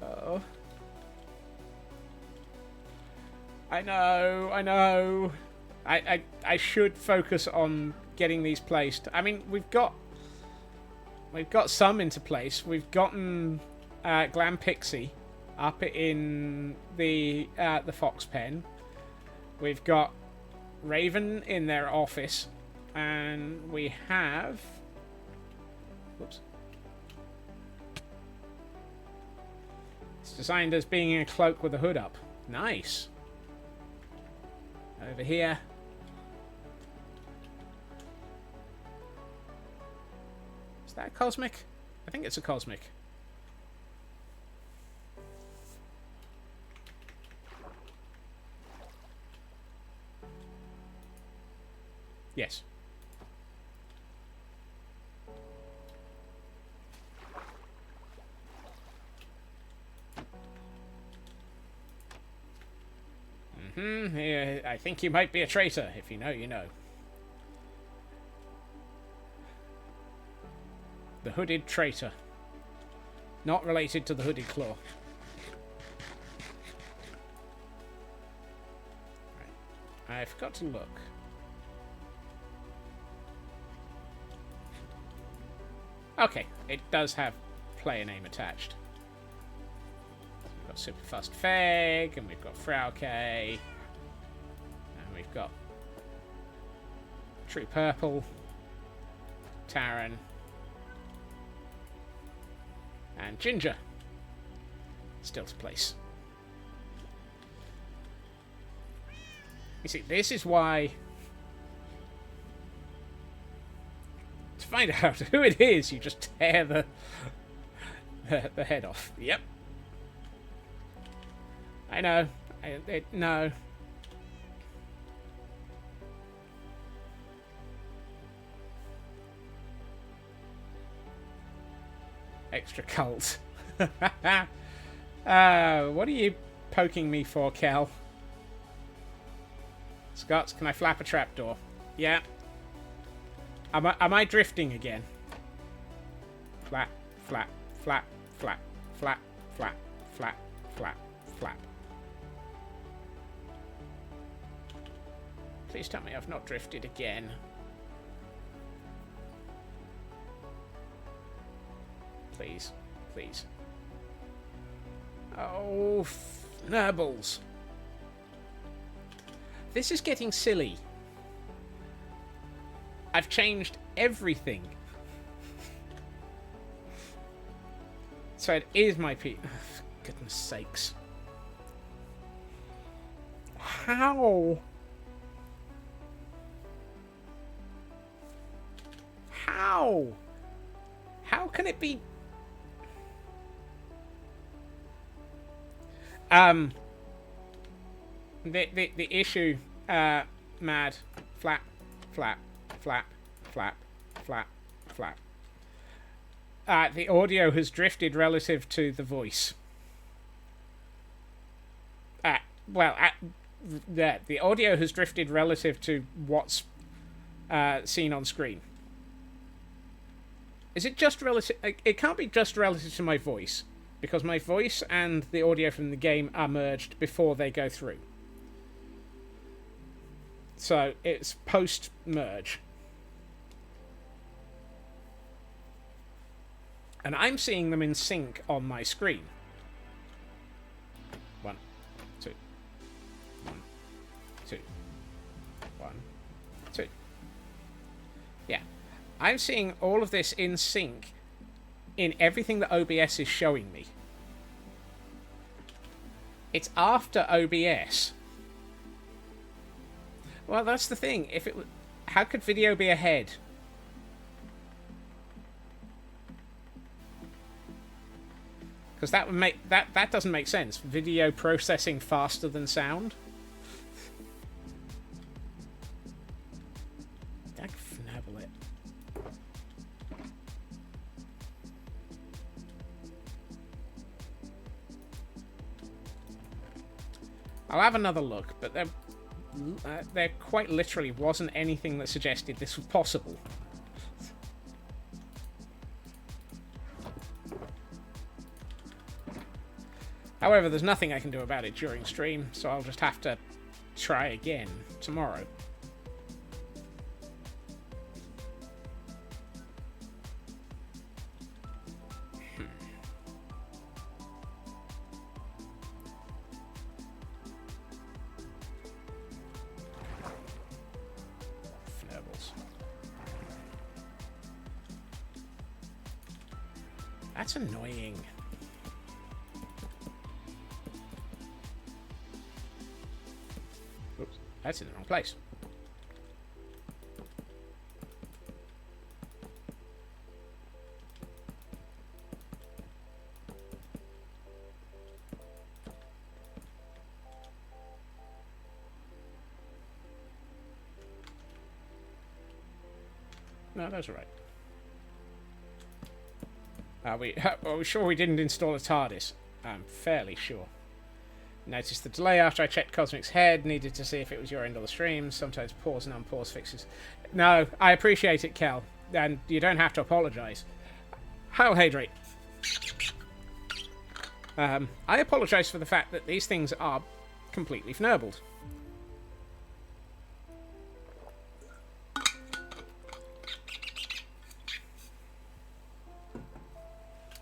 Oh. I know. I should focus on getting these placed. I mean, we've got some into place. We've gotten Glam Pixie up in the Fox Pen. We've got Raven in their office, and we have. Whoops. It's designed as being a cloak with a hood up. Nice. Over here. Is that a cosmic? I think it's a cosmic. Yes. Yeah, I think you might be a traitor. If you know, you know. The Hooded Traitor. Not related to the Hooded Claw. Right. I forgot to look. Okay, it does have player name attached. So we've got Superfast Feg, and we've got Frauke, and we've got True Purple, Taran, and Ginger. Still to place. You see, this is why... To find out who it is, you just tear the head off. Yep. I know. No. Extra cult. What are you poking me for, Kel? Scots, can I flap a trapdoor? Yeah. Am I drifting again? Flap, flap, flap, flap, flap, flap, flap, flap, flap. Please tell me I've not drifted again. Please. Please. Oh, nurbles. This is getting silly. I've changed everything. So it is my P... Oh, goodness sakes. How? How? How can it be... The issue, mad, flap, flap, flap, flap, flap, flap. The audio has drifted relative to the voice. The audio has drifted relative to what's seen on screen. Is it just relative? It can't be just relative to my voice, because my voice and the audio from the game are merged before they go through. So it's post-merge. And I'm seeing them in sync on my screen. 1, 2. 1, 2. 1, 2. Yeah. I'm seeing all of this in sync in everything that OBS is showing me. It's after OBS. Well, that's the thing. If it, how could video be ahead? Because that would make that doesn't make sense. Video processing faster than sound. Dagfnabble it. I'll have another look, but there quite literally wasn't anything that suggested this was possible. However, there's nothing I can do about it during stream, so I'll just have to try again tomorrow. That's annoying. Oops, that's in the wrong place. No, that's all right. Are we sure we didn't install a TARDIS? I'm fairly sure. Noticed the delay after I checked Cosmic's head. Needed to see if it was your end of the stream. Sometimes pause and unpause fixes. No, I appreciate it, Kel. And you don't have to apologise. Hail Hydrate. I apologise for the fact that these things are completely fnurbled.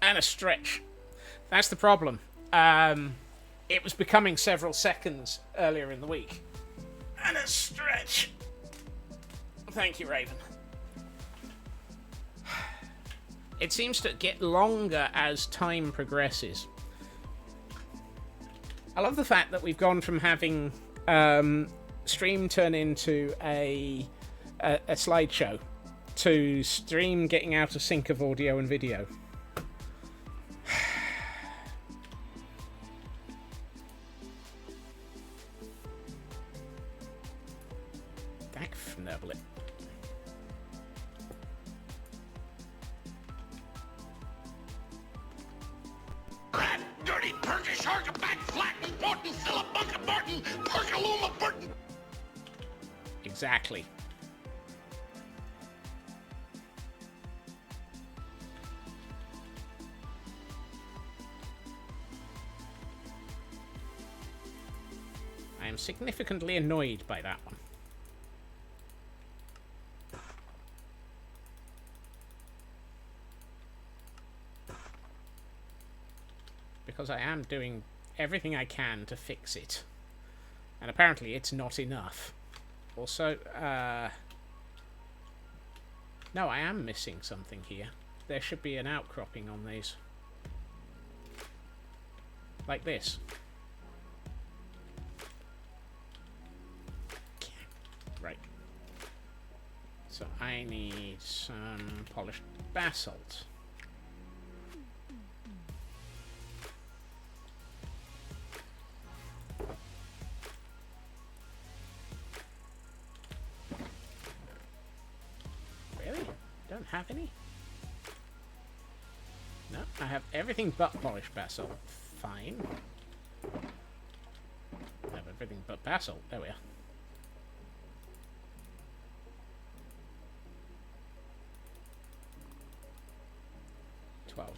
And a stretch. That's the problem. It was becoming several seconds earlier in the week. And a stretch. Thank you, Raven. It seems to get longer as time progresses. I love the fact that we've gone from having stream turn into a slideshow to stream getting out of sync of audio and video. Fnurble it. Crap, dirty Turkish hark back flat and Morton Philip Martin Perkaluma Burton. Exactly. I am significantly annoyed by that one. Because I am doing everything I can to fix it. And apparently it's not enough. Also, no, I am missing something here. There should be an outcropping on these. Like this. Right. So I need some polished basalt. Don't have any? No, I have everything but polished basalt. Fine. I have everything but basalt. There we are. 12.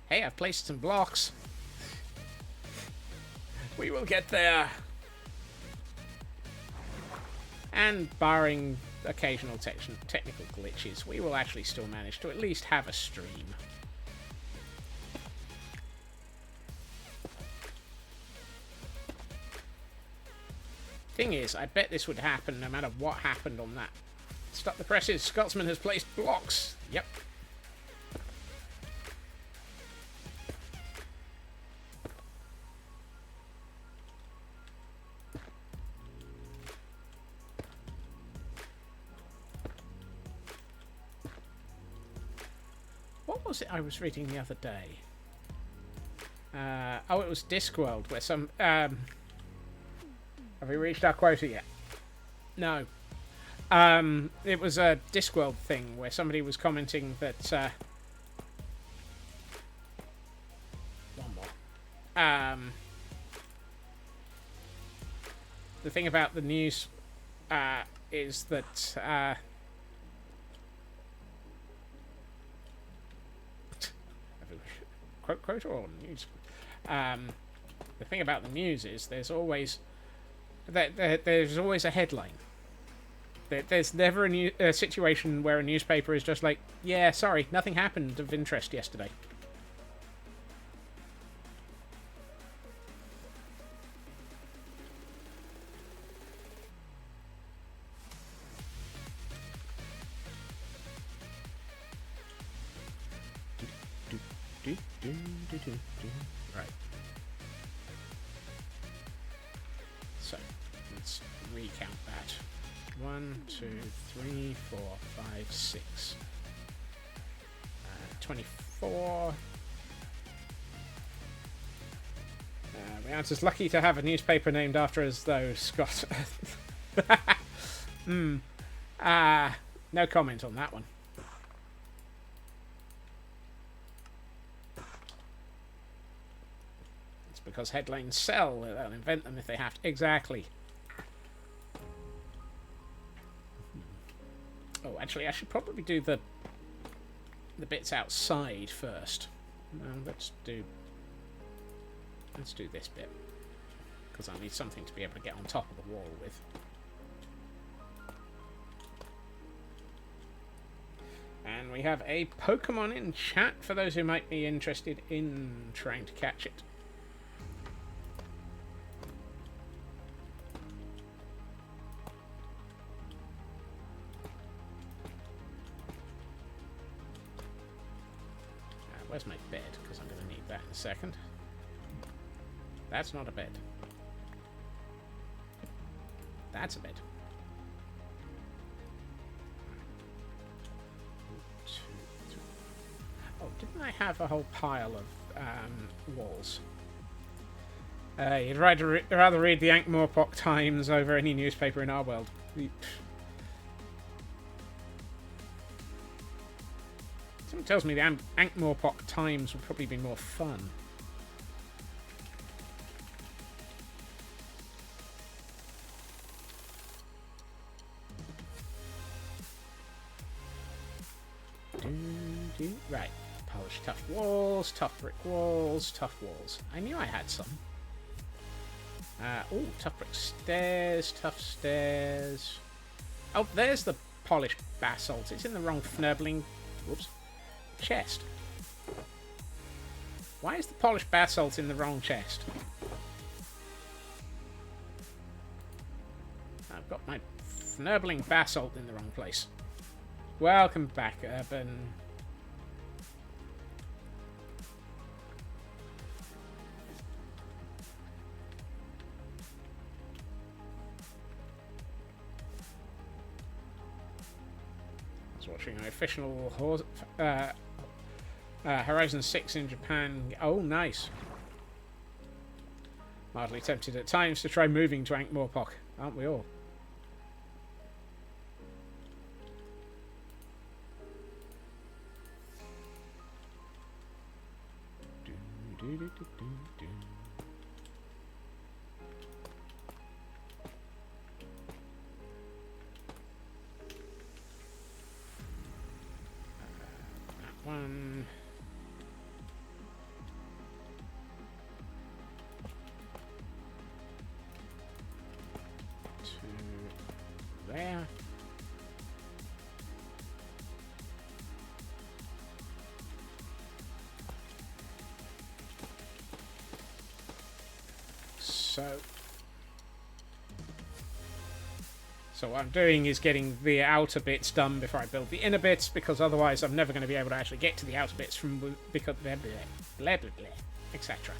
Hey, I've placed some blocks. We will get there. And barring occasional technical glitches, we will actually still manage to at least have a stream. Thing is, I bet this would happen no matter what happened on that. Stop the presses. Scotsman has placed blocks. Yep. What was it I was reading the other day? Oh, it was Discworld, where some... have we reached our quota yet? No. It was a Discworld thing where somebody was commenting that, one more. The thing about the news, is that, quote or news? The thing about the news is there's always a headline. There's never a situation where a newspaper is just like, yeah, sorry, nothing happened of interest yesterday. Right. So, let's recount that. 1, 2, 3, 4, 5, 6. 24. We aren't as lucky to have a newspaper named after us, though, Scott. No comment on that one. It's because headlines sell. They'll invent them if they have to. Exactly. Oh, actually, I should probably do the bits outside first. Let's do this bit, because I need something to be able to get on top of the wall with. And we have a Pokemon in chat for those who might be interested in trying to catch it. Where's my bed? Because I'm going to need that in a second. That's not a bed. That's a bed. Oh, didn't I have a whole pile of walls? You'd rather read the Ankh-Morpork Times over any newspaper in our world. Someone tells me the Ankh-Morpork Times would probably be more fun. Right. Polished tough walls, tough brick walls, tough walls. I knew I had some. Oh, tough brick stairs, tough stairs. Oh, there's the polished basalt. It's in the wrong fnurbling... Whoops. Chest. Why is the polished basalt in the wrong chest? I've got my fnurbling basalt in the wrong place. Welcome back, Urban. I was watching an official Horizon 6 in Japan. Oh, nice. Mildly tempted at times to try moving to Ankh-Morpork, aren't we all? That one. To there. So what I'm doing is getting the outer bits done before I build the inner bits, because otherwise I'm never going to be able to actually get to the outer bits from because blah blah blah blah, blah etc.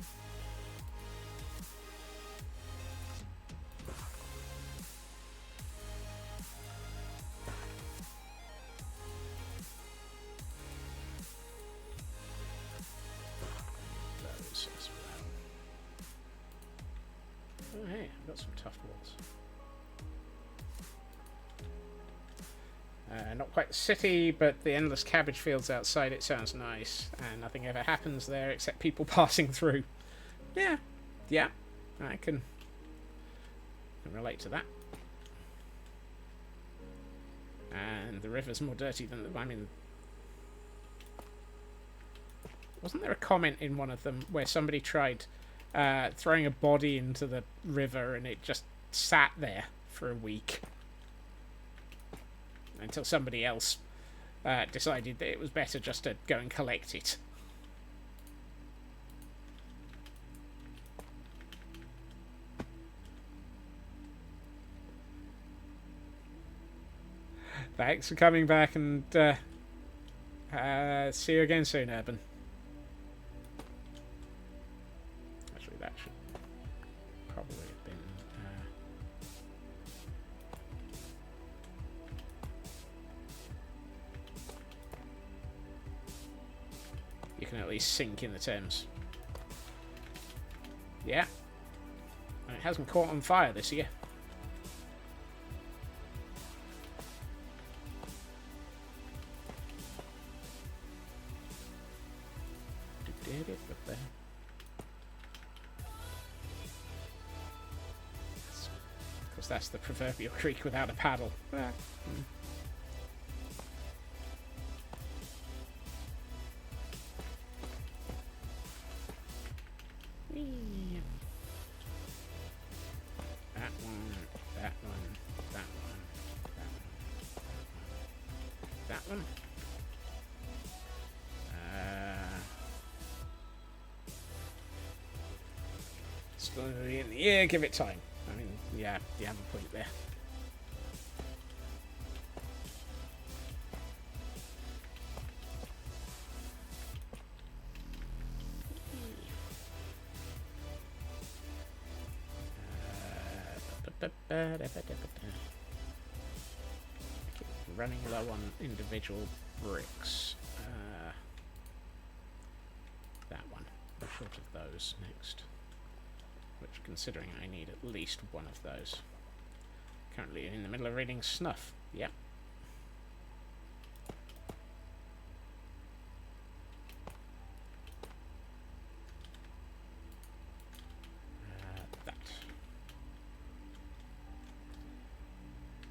Those as well. Oh hey, I've got some tough walls. Not quite the city, but the endless cabbage fields outside it sounds nice, and nothing ever happens there except people passing through. Yeah, I can relate to that. And the river's more dirty than the... I mean... Wasn't there a comment in one of them where somebody tried throwing a body into the river and it just sat there for a week? Until somebody else decided that it was better just to go and collect it. Thanks for coming back, and see you again soon, Urban. Actually, that should probably have been... You can at least sink in the Thames. Yeah. And it hasn't caught on fire this year. Because that's the proverbial creek without a paddle. That one. Still in the air, give it time. I mean, yeah, you have a point there. Running low on individual bricks. That one. I'm short of those next. Which, considering I need at least one of those. Currently in the middle of reading Snuff. Yep. That.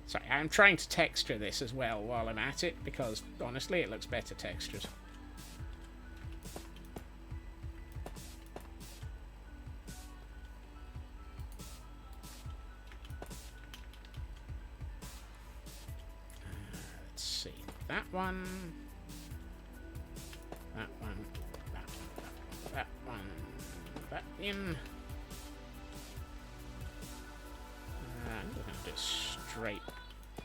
Sorry, I'm trying to texture this as well while I'm at it, because honestly it looks better textured. That one, that one, that one, that in. I'm going to do it straight.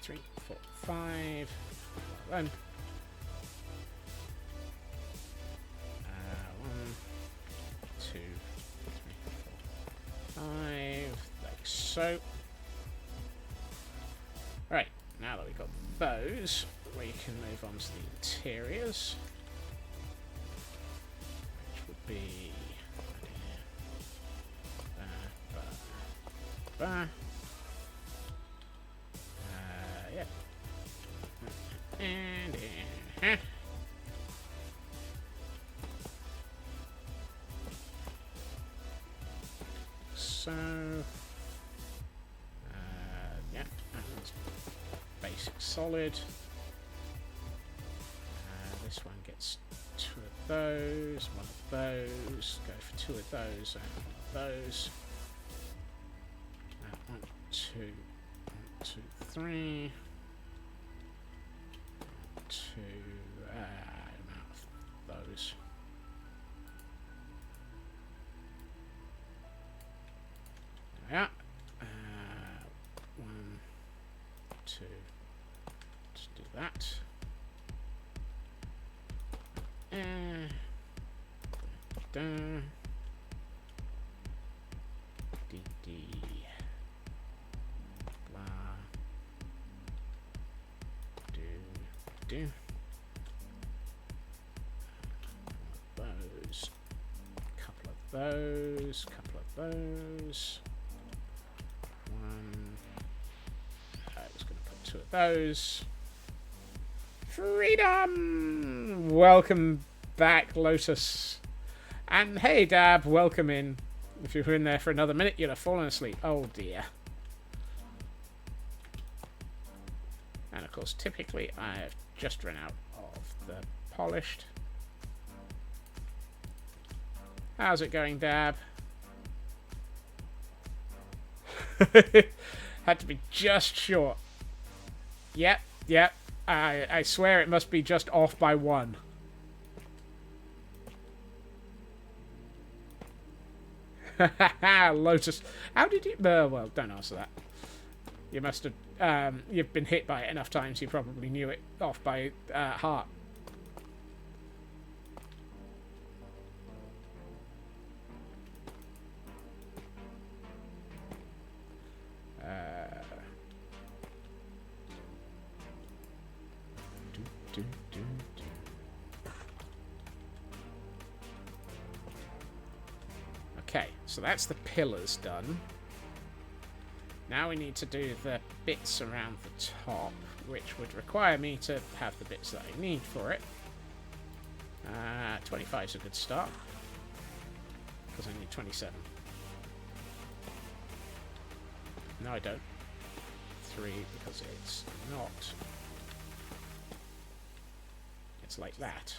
3, 4, 5. Well, 1, 2, 3, 4, 5. Like so. Right, now that we've got those, we can move on to the interiors, which would be yeah, and so yeah, that one's basic solid. This one gets 2 of those, 1 of those, go for 2 of those, and 1 of those. 1, 2, 1, 2, 3. 2, amount of those. Yeah. 1, 2. Let's do that. Blah. Do. Those. Couple of those. Couple of those. 1. I was going to put 2 of those. Freedom! Welcome back, Lotus. And hey, Dab, welcome in. If you were in there for another minute, you'd have fallen asleep. Oh, dear. And, of course, typically, I have just run out of the polished. How's it going, Dab? Had to be just short. Yep. I swear it must be just off by 1. Lotus. How did you... well, don't answer that. You must have... you've been hit by it enough times, you probably knew it off by heart. Okay, So that's the pillars done. Now we need to do the bits around the top, which would require me to have the bits that I need for it. 25 is a good start, because I need 27. No, I don't. 3, because it's not. It's like that.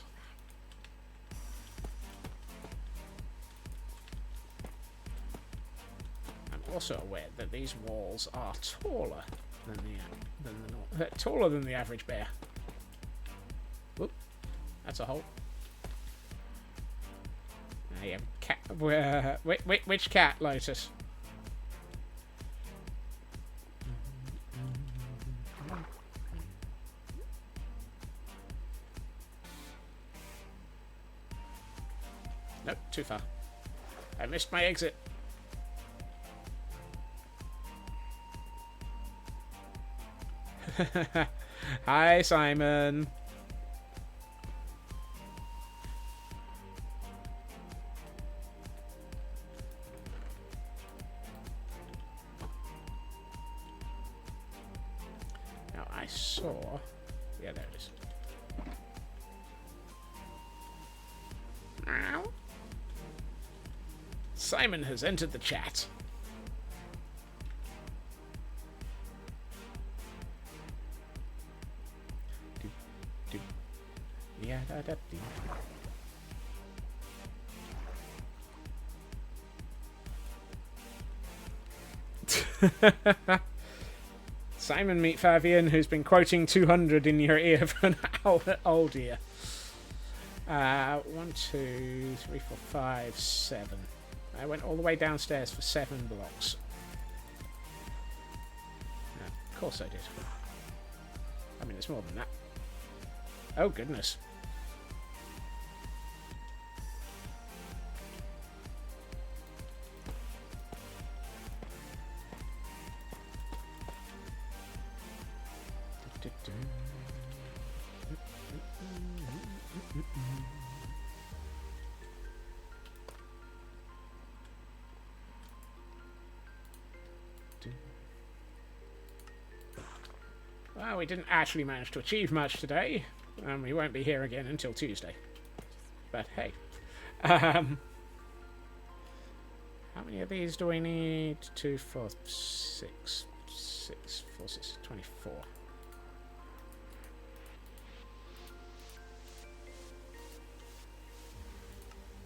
I'm also aware that these walls are taller than the average bear. Whoop, that's a hole. I am cat. Which cat, Lotus? Nope, too far. I missed my exit. Hi, Simon. Now, I saw... Yeah, there it is. Meow. Simon has entered the chat. Yeah, Simon meet Fabian, who's been quoting 200 in your ear for an hour. Oh dear. 1, 2, 3, 4, 5, 7. I went all the way downstairs for 7 blocks. No, of course I did. I mean, it's more than that. Oh, goodness. Well, we didn't actually manage to achieve much today, and we won't be here again until Tuesday. But hey. How many of these do we need? 2, 4, 6. 6, 4, 6, 24.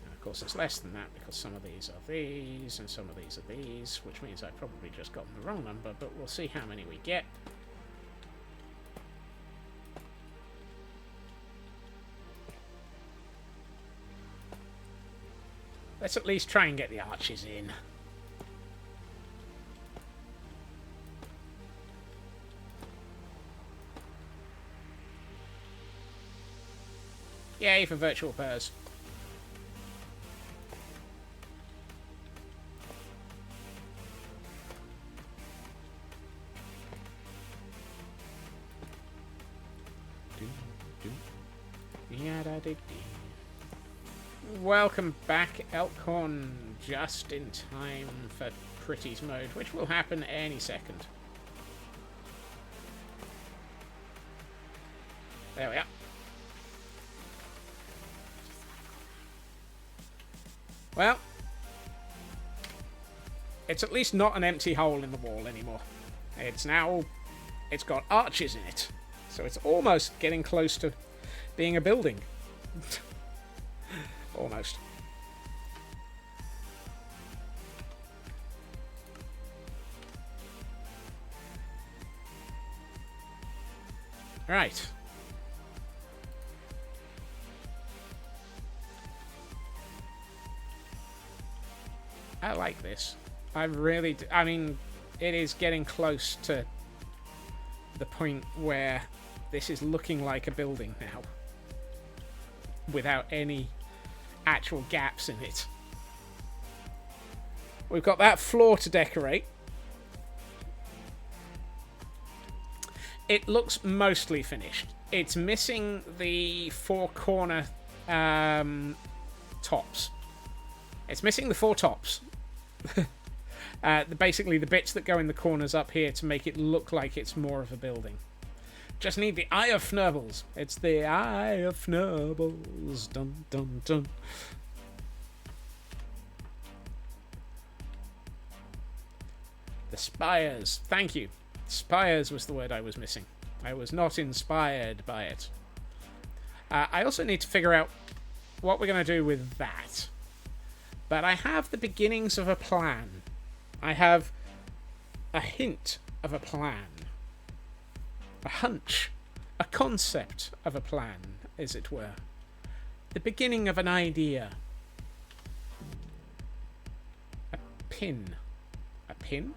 And of course, it's less than that because some of these are these, and some of these are these, which means I've probably just gotten the wrong number, but we'll see how many we get. Let's at least try and get the arches in. Yay for virtual pairs. Welcome back, Elkhorn, just in time for Pretty's mode, which will happen any second. There we are. Well, it's at least not an empty hole in the wall anymore. It's got arches in it, so it's almost getting close to being a building. Almost. Right. I like this. I mean, it is getting close to the point where this is looking like a building now. Without any actual gaps in it. We've got that floor to decorate. It looks mostly finished. It's missing the 4 corner tops. It's missing the 4 tops. Basically, the bits that go in the corners up here to make it look like it's more of a building. Just need the Eye of Fnubbles. It's the Eye of Fnubbles. Dun, dun, dun. The spires. Thank you. Spires was the word I was missing. I was not inspired by it. I also need to figure out what we're going to do with that. But I have the beginnings of a plan. I have a hint of a plan. A hunch. A concept of a plan, as it were. The beginning of an idea. A pin. A pin?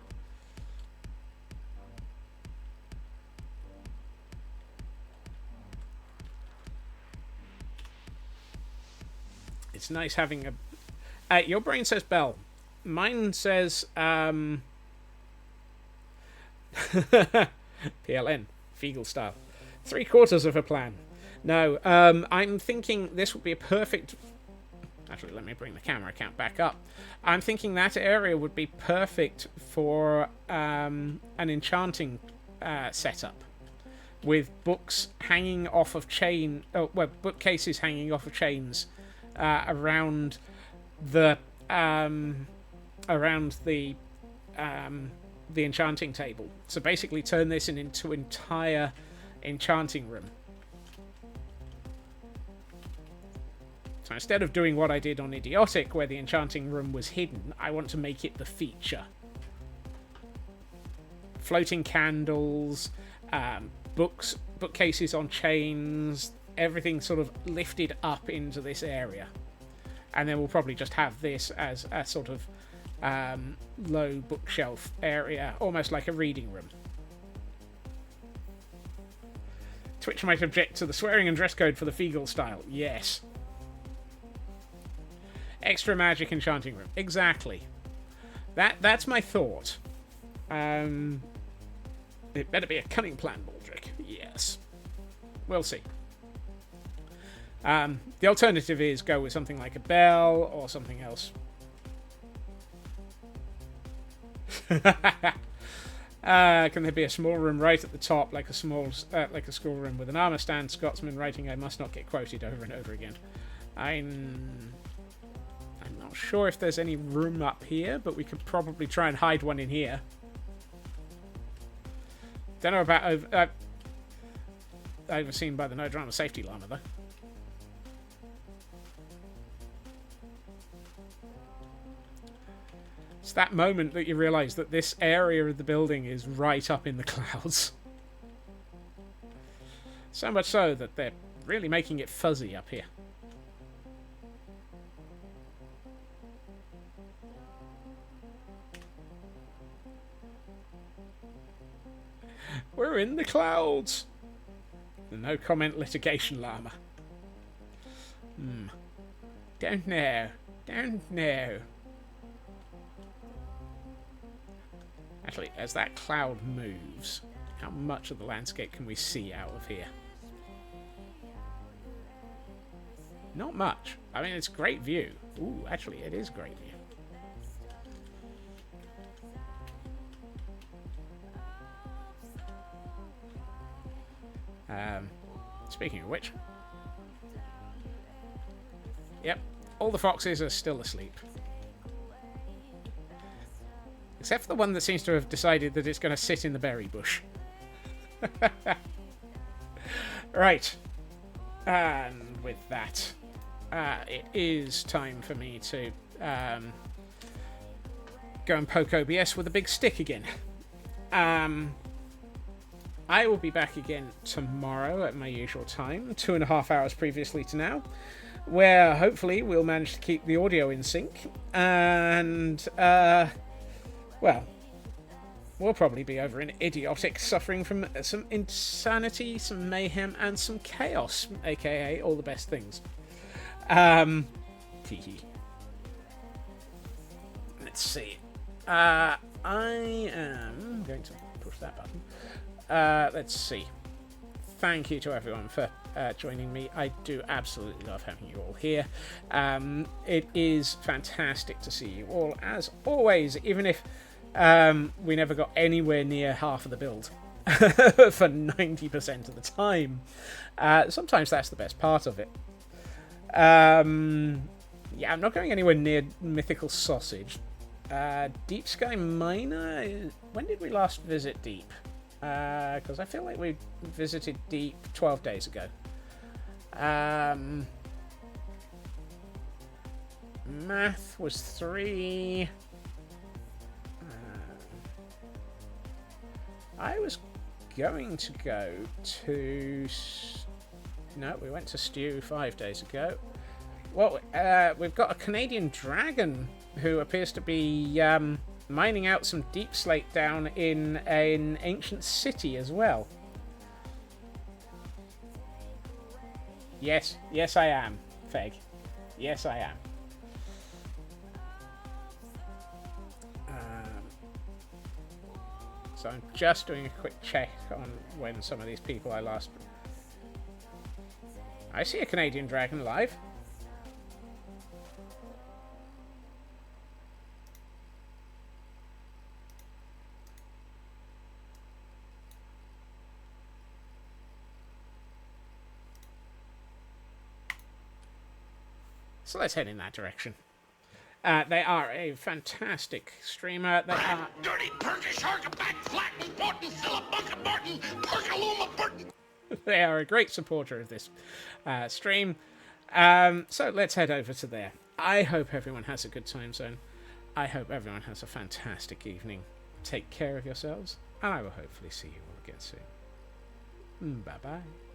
It's nice having a... your brain says bell. Mine says... PLN. Feegle style. 3/4 of a plan. No, I'm thinking this would be a perfect... Actually, let me bring the camera count back up. I'm thinking that area would be perfect for an enchanting setup. With books hanging off of bookcases hanging off of chains around the enchanting table. So basically turn this into entire enchanting room. So instead of doing what I did on Idiotic, where the enchanting room was hidden, I want to make it the feature. Floating candles, bookcases on chains, everything sort of lifted up into this area. And then we'll probably just have this as a sort of low bookshelf area, almost like a reading room. Twitch might object to the swearing and dress code for the Feegle style. Yes. Extra magic enchanting room. Exactly. That's my thought. It better be a cunning plan, Baldric. Yes. We'll see. The alternative is go with something like a bell or something else. Can there be a small room right at the top, like a schoolroom with an armor stand? Scotsman writing, I must not get quoted over and over again. I'm not sure if there's any room up here, but we could probably try and hide one in here. Don't know about overseen by the no drama safety llama though. It's that moment that you realise that this area of the building is right up in the clouds. So much so that they're really making it fuzzy up here. We're in the clouds. The no comment litigation llama. Don't know. Don't know. Actually, as that cloud moves, how much of the landscape can we see out of here? Not much. I mean, it's a great view. Ooh, actually, it is great view. Speaking of which... Yep, all the foxes are still asleep. Except for the one that seems to have decided that it's going to sit in the berry bush. Right. And with that, it is time for me to go and poke OBS with a big stick again. I will be back again tomorrow at my usual time, 2.5 hours previously to now, where hopefully we'll manage to keep the audio in sync, and, well, we'll probably be over in Idiotic, suffering from some insanity, some mayhem, and some chaos, aka all the best things. Let's see. I am going to push that button. Let's see. thank you to everyone for joining me. I do absolutely love having you all here. It is fantastic to see you all, as always, even if we never got anywhere near half of the build for 90% of the time. Sometimes that's the best part of it. Yeah, I'm not going anywhere near Mythical Sausage. Deep Sky Miner, when did we last visit Deep? Because I feel like we visited Deep 12 days ago. Math was 3. I was going to go to... No, we went to Stew 5 days ago. Well, we've got a Canadian dragon who appears to be mining out some deep slate down in an ancient city as well. Yes, I am, Feg. Yes, I am. So I'm just doing a quick check on when some of these people I last... I see a Canadian dragon live. So let's head in that direction. They are a fantastic streamer. They are... Dirty Turkish back flat and Morton Philip Martin Perkaluma Burton. They are a great supporter of this stream. So let's head over to there. I hope everyone has a good time zone. I hope everyone has a fantastic evening. Take care of yourselves, and I will hopefully see you all again soon. Bye-bye.